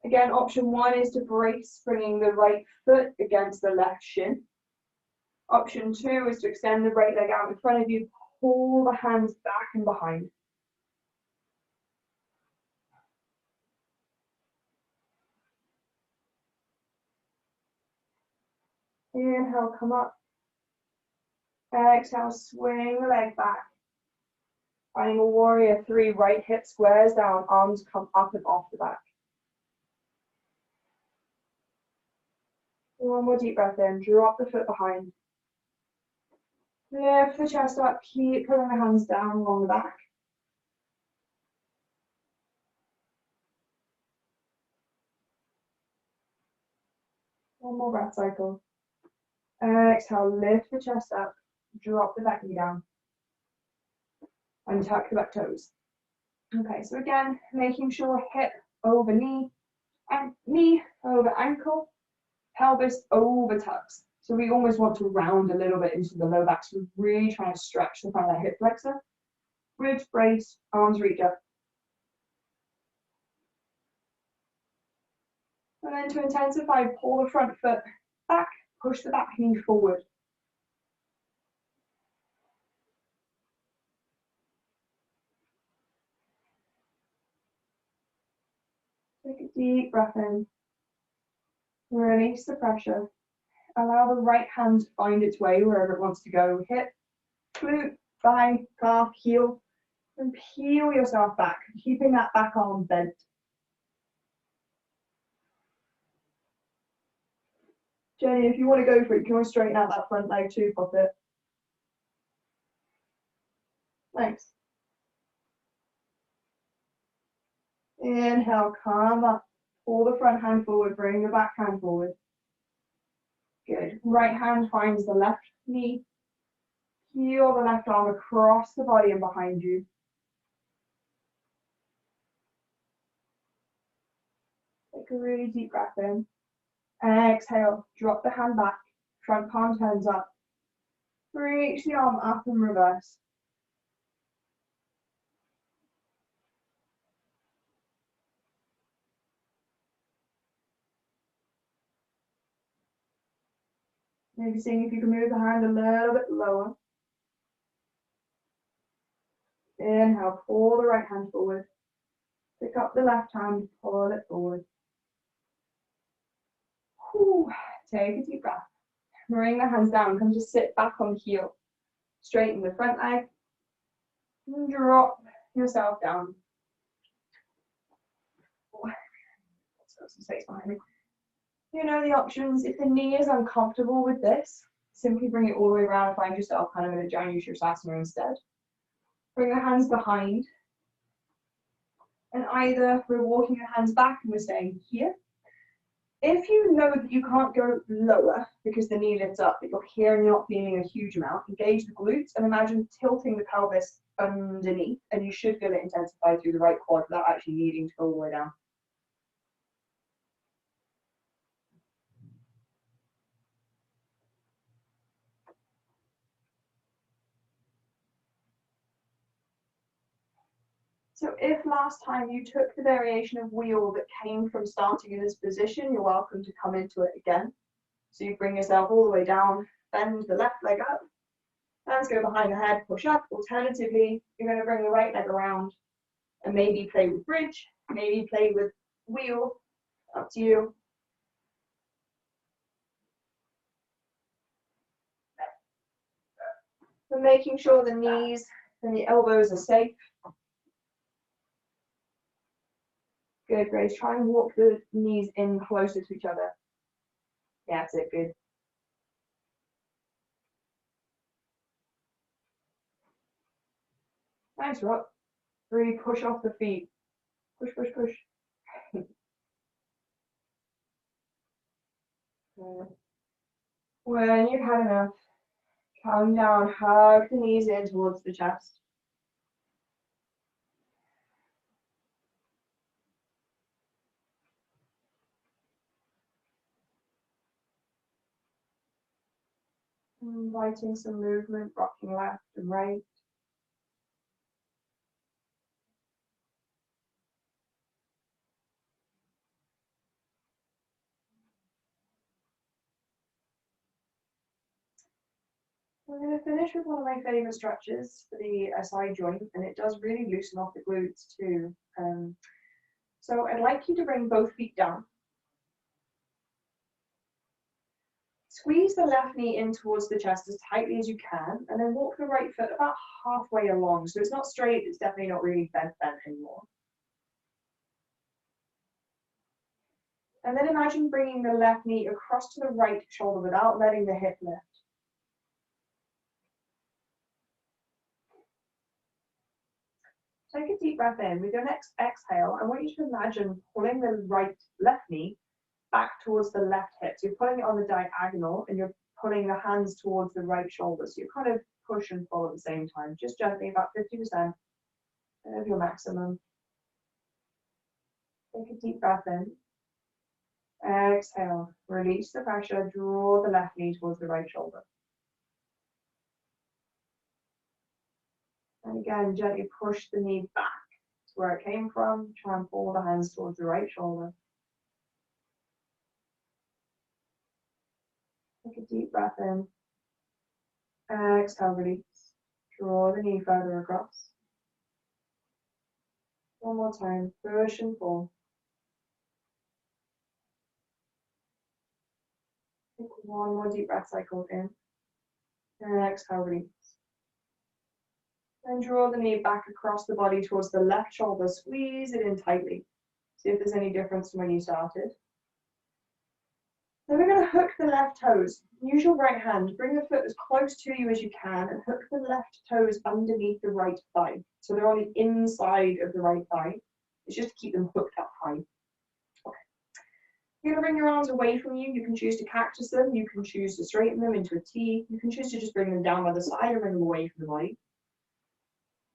[SPEAKER 1] Again, option one is to brace, bringing the right foot against the left shin. Option two is to extend the right leg out in front of you, pull the hands back and behind. Inhale, come up. Exhale, swing the leg back. Finding a warrior three, right hip squares down, arms come up and off the back. One more deep breath in, drop the foot behind. Lift the chest up, keep pulling the hands down along the back. One more breath cycle. Exhale, lift the chest up, drop the back knee down. And tuck the back toes. Okay, so again, making sure hip over knee, and knee over ankle, pelvis over tucks. So we almost want to round a little bit into the low back. So we're really trying to stretch the front of that hip flexor. Ribs brace, arms reach up. And then to intensify, pull the front foot back, push the back knee forward. Take a deep breath in. Release the pressure. Allow the right hand to find its way wherever it wants to go. Hip, glute, thigh, calf, heel. And peel yourself back, keeping that back arm bent. Jenny, if you want to go for it, you can always straighten out that front leg too, pop it. Thanks. Inhale, come up. Pull the front hand forward, bring the back hand forward. Good. Right hand finds the left knee. Heel the left arm across the body and behind you. Take a really deep breath in. Exhale, drop the hand back. Front palm turns up. Reach the arm up and reverse. Maybe seeing if you can move the hand a little bit lower. Inhale, pull the right hand forward. Pick up the left hand, pull it forward. Whew. Take a deep breath. Bring the hands down, come just sit back on the heel. Straighten the front leg. And drop yourself down. Let's got some space behind me. You know the options. If the knee is uncomfortable with this, simply bring it all the way around and find yourself kind of in a Janu Sirsasana instead. Bring the hands behind. And either we're walking the hands back and we're staying here. If you know that you can't go lower because the knee lifts up, but you're here and you're not feeling a huge amount, engage the glutes and imagine tilting the pelvis underneath, and you should feel it intensify through the right quad without actually needing to go all the way down. So if last time you took the variation of wheel that came from starting in this position, you're welcome to come into it again. So you bring yourself all the way down, bend the left leg up, hands go behind the head, push up. Alternatively, you're going to bring the right leg around and maybe play with bridge, maybe play with wheel, up to you. So making sure the knees and the elbows are safe. Good, Grace. Try and walk the knees in closer to each other. Yeah, that's it. Good. Nice, Rob. Really push off the feet. Push, push, push. When you've had enough, calm down, hug the knees in towards the chest. Inviting some movement, rocking left and right. We're going to finish with one of my favourite stretches for the SI joint, and it does really loosen off the glutes too. So I'd like you to bring both feet down. Squeeze the left knee in towards the chest as tightly as you can, and then walk the right foot about halfway along. So it's not straight, it's definitely not really bent anymore. And then imagine bringing the left knee across to the right shoulder without letting the hip lift. Take a deep breath in. With your next exhale, I want you to imagine pulling the left knee back towards the left hip. So you're pulling it on the diagonal and you're pulling the hands towards the right shoulder. So you kind of push and pull at the same time, just gently, about 50% of your maximum. Take a deep breath in. Exhale, release the pressure, draw the left knee towards the right shoulder. And again, gently push the knee back to where it came from. Try and pull the hands towards the right shoulder. Take a deep breath in. Exhale, release. Draw the knee further across. One more time, push and pull. Take one more deep breath cycle in. Exhale, release. And draw the knee back across the body towards the left shoulder. Squeeze it in tightly. See if there's any difference from when you started. Then we're going to hook the left toes. Use your right hand. Bring the foot as close to you as you can and hook the left toes underneath the right thigh. So they're on the inside of the right thigh. It's just to keep them hooked up high. Okay. You're going to bring your arms away from you. You can choose to cactus them. You can choose to straighten them into a T. You can choose to just bring them down by the side and bring them away from the body.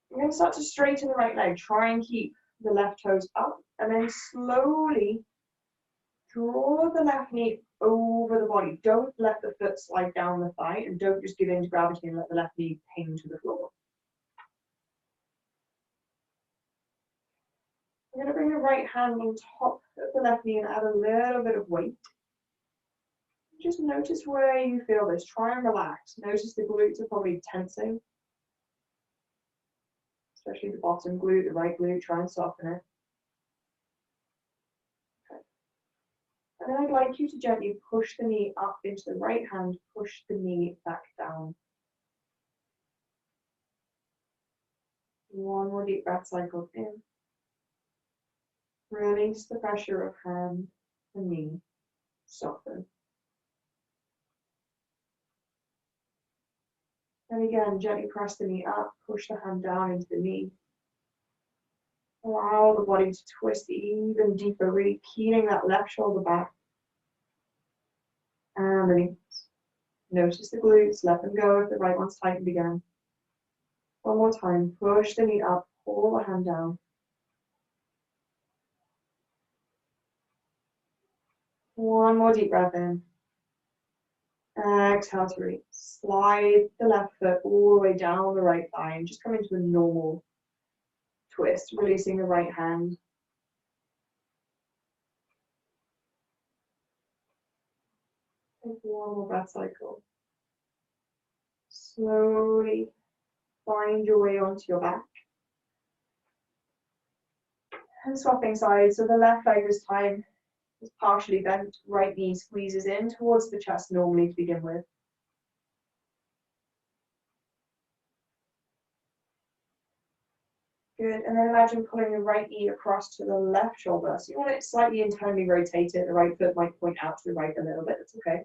[SPEAKER 1] You're going to start to straighten the right leg. Try and keep the left toes up. And then slowly draw the left knee over the body. Don't let the foot slide down the thigh, and don't just give in to gravity and let the left knee ping to the floor. You're going to bring the right hand on top of the left knee and add a little bit of weight. Just notice where you feel this. Try and relax. Notice the glutes are probably tensing, especially the bottom glute, the right glute. Try and soften it. And then I'd like you to gently push the knee up into the right hand, push the knee back down. One more deep breath cycle in. Release the pressure of hand and knee. Soften. And again, gently press the knee up, push the hand down into the knee. Allow the body to twist even deeper, really peeling that left shoulder back. And release. Notice the glutes, let them go if the right one's tightened again. One more time, push the knee up, pull the hand down. One more deep breath in. Exhale to release. Slide the left foot all the way down the right thigh and just come into a normal twist, releasing the right hand. Take one more breath cycle. Slowly find your way onto your back. And swapping sides, so the left leg this time is partially bent, right knee squeezes in towards the chest normally to begin with. Good, and then imagine pulling the right knee across to the left shoulder. So you want it slightly internally rotated, the right foot might point out to the right a little bit, that's okay.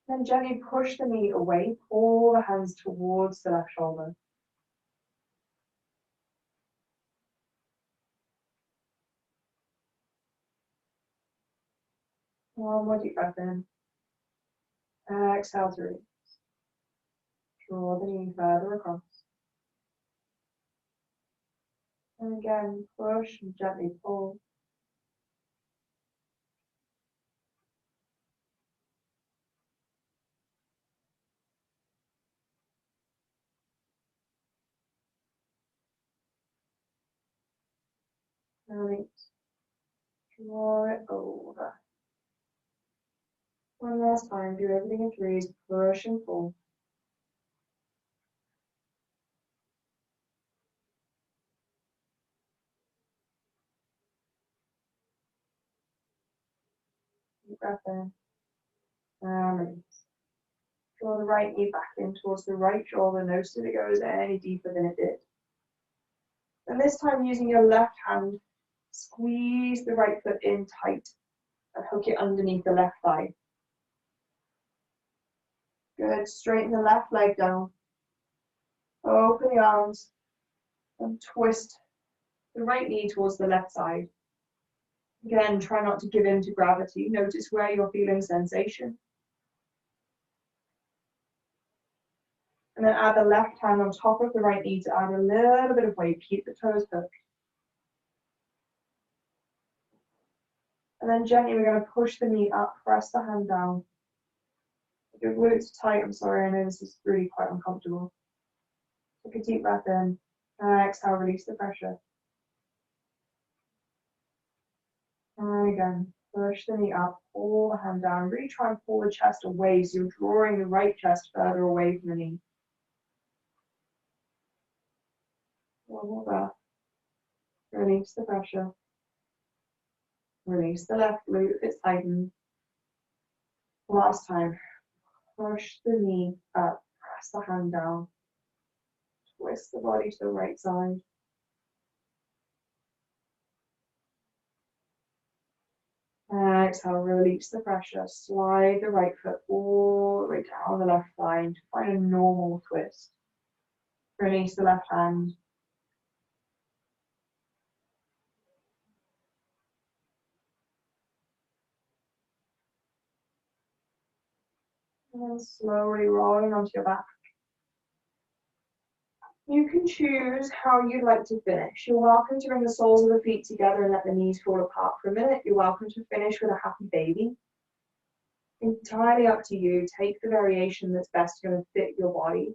[SPEAKER 1] Then gently push the knee away, pull the hands towards the left shoulder. One more deep breath in. Exhale to release. Draw the knee further across. And again, push and gently pull. Release. Draw it over. One last time, do everything in threes, push and pull. Deep breath in. And release. Draw the right knee back in towards the right shoulder. Notice if it goes any deeper than it did. And this time, using your left hand, squeeze the right foot in tight and hook it underneath the left thigh. Good. Straighten the left leg down. Open the arms and twist the right knee towards the left side. Again, try not to give in to gravity. Notice where you're feeling sensation. And then add the left hand on top of the right knee to add a little bit of weight. Keep the toes hooked. And then gently we're going to push the knee up, press the hand down. If your glutes are tight, I'm sorry, I know this is really quite uncomfortable. Take a deep breath in. Exhale, release the pressure. And again, push the knee up, pull the hand down. Really try and pull the chest away so you're drawing the right chest further away from the knee. One more breath. Release the pressure. Release the left glute if it's tightened. Last time. Push the knee up, press the hand down. Twist the body to the right side. Exhale, release the pressure. Slide the right foot all the way down the left thigh and find a normal twist. Release the left hand. And then slowly rolling onto your back. You can choose how you'd like to finish. You're welcome to bring the soles of the feet together and let the knees fall apart for a minute. You're welcome to finish with a happy baby. Entirely up to you. Take the variation that's best going to fit your body.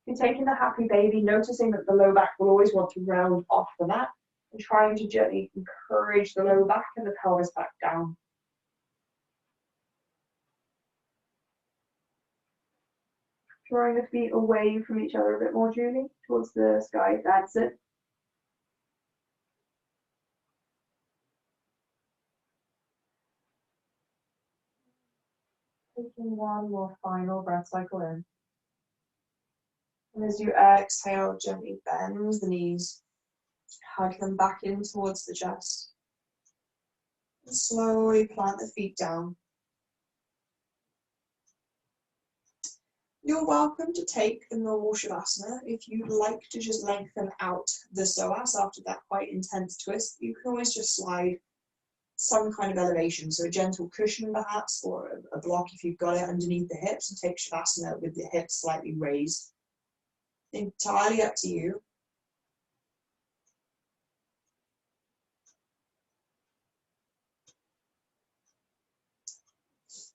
[SPEAKER 1] If you're taking the happy baby, noticing that the low back will always want to round off the mat and trying to gently encourage the low back and the pelvis back down. Drawing the feet away from each other a bit more, Julie, towards the sky. That's it. Taking one more final breath cycle in. And as you exhale, gently bend the knees. Hug them back in towards the chest. And slowly plant the feet down. You're welcome to take the normal Shavasana. If you'd like to just lengthen out the psoas after that quite intense twist, you can always just slide some kind of elevation. So a gentle cushion perhaps, or a block if you've got it underneath the hips, and take Shavasana with the hips slightly raised. Entirely up to you.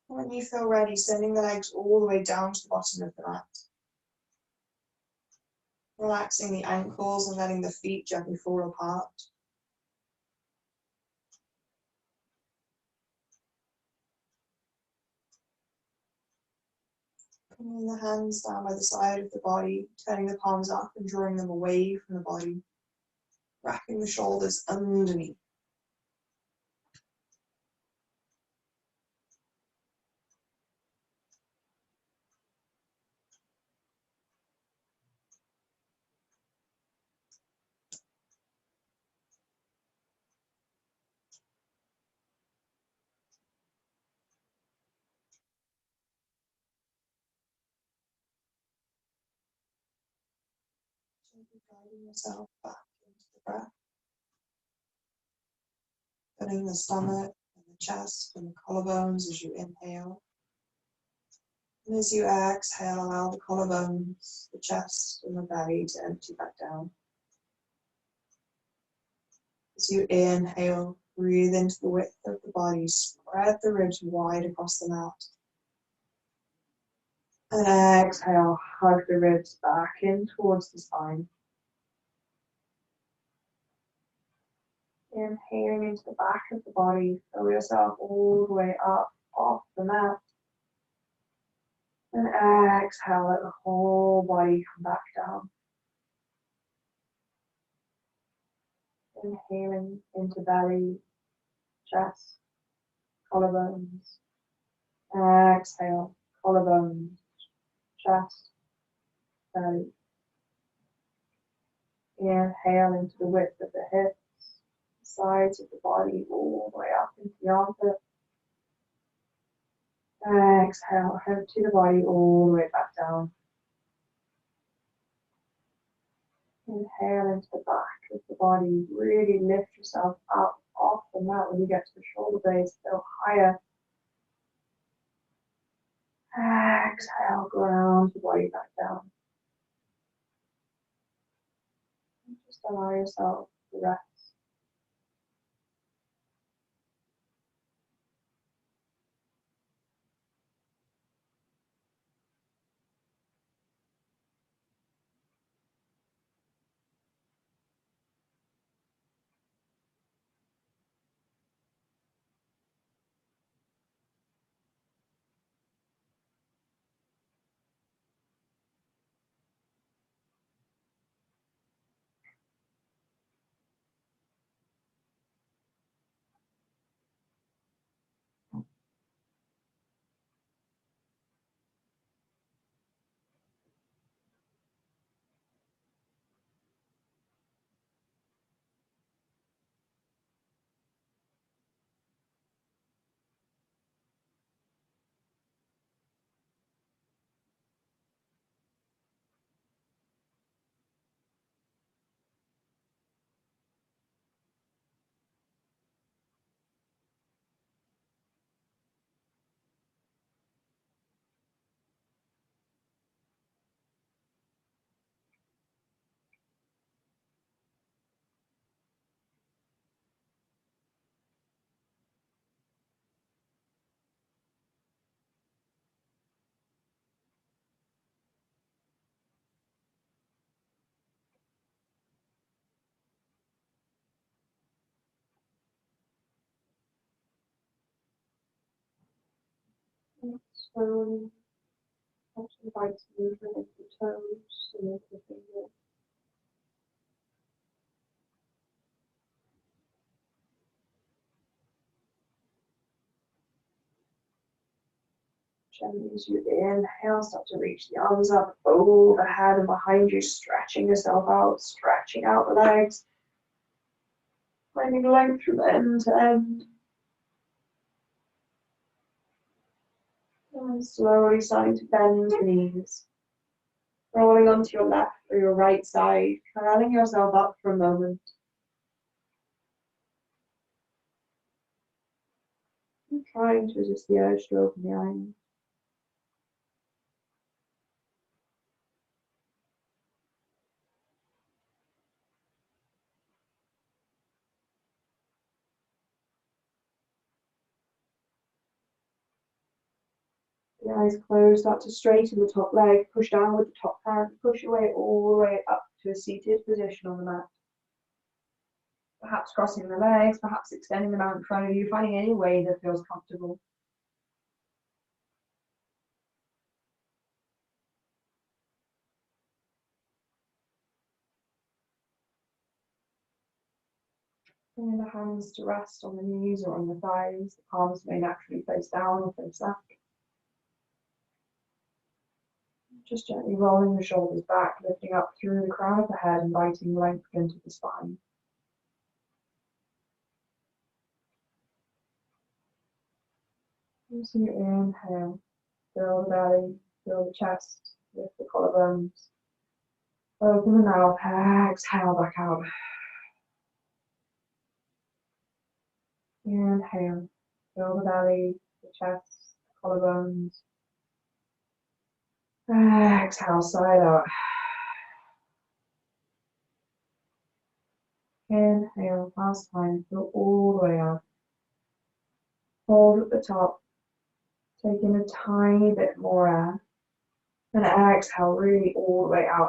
[SPEAKER 1] When you feel ready, sending the legs all the way down to the bottom of the mat. Relaxing the ankles and letting the feet gently fall apart. Bringing the hands down by the side of the body, turning the palms up and drawing them away from the body. Wrapping the shoulders underneath. Gently guiding yourself back into the breath. Filling the stomach and the chest and the collarbones as you inhale. And as you exhale, allow the collarbones, the chest and the belly to empty back down. As you inhale, breathe into the width of the body, spread the ribs wide across the mat. And exhale, hug the ribs back in towards the spine. Inhaling into the back of the body, fill yourself all the way up off the mat. And exhale, let the whole body come back down. Inhaling into belly, chest, collarbones. Exhale, collarbones, chest, belly. Inhale into the width of the hips, sides of the body, all the way up into the armpit. Exhale, empty the body all the way back down. Inhale into the back of the body. Really lift yourself up off the mat when you get to the shoulder blades, go higher. Exhale, ground the body back down. And just allow yourself to rest. And slowly, invite movement into the toes and into the fingers. Gently as you inhale, start to reach the arms up overhead and behind you, stretching yourself out, stretching out the legs, finding length from end to end. And slowly starting to bend the knees, rolling onto your left or your right side, curling yourself up for a moment. And trying to resist the urge to open the eyes. The eyes closed, start to straighten the top leg, push down with the top hand, push your way all the way up to a seated position on the mat. Perhaps crossing the legs, perhaps extending them out in front of you, finding any way that feels comfortable. Bring the hands to rest on the knees or on the thighs. The palms may naturally face down or face up. Just gently rolling the shoulders back, lifting up through the crown of the head, inviting length into the spine. As you inhale, fill the belly, fill the chest, lift the collarbones. Open the mouth, exhale back out. Inhale, fill the belly, the chest, the collarbones. Exhale, side out. Inhale, last time, fill all the way out. Hold at the top, take in a tiny bit more air. And exhale, really all the way out.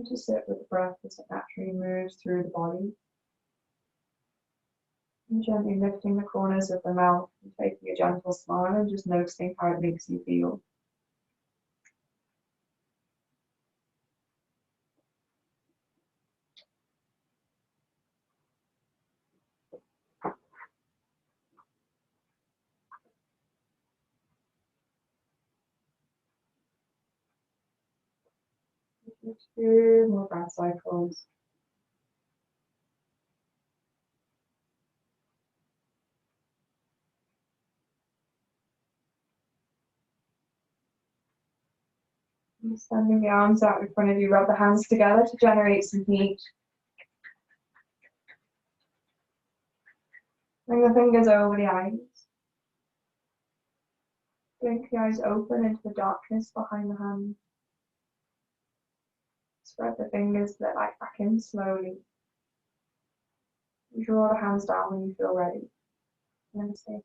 [SPEAKER 1] And to sit with the breath as it naturally moves through the body. And gently lifting the corners of the mouth and taking a gentle smile and just noticing how it makes you feel. Two more breath cycles. And sending the arms out in front of you, rub the hands together to generate some heat. Bring the fingers over the eyes. Blink the eyes open into the darkness behind the hand. Spread the fingers that light back in slowly. Draw the hands down when you feel ready. Namaste.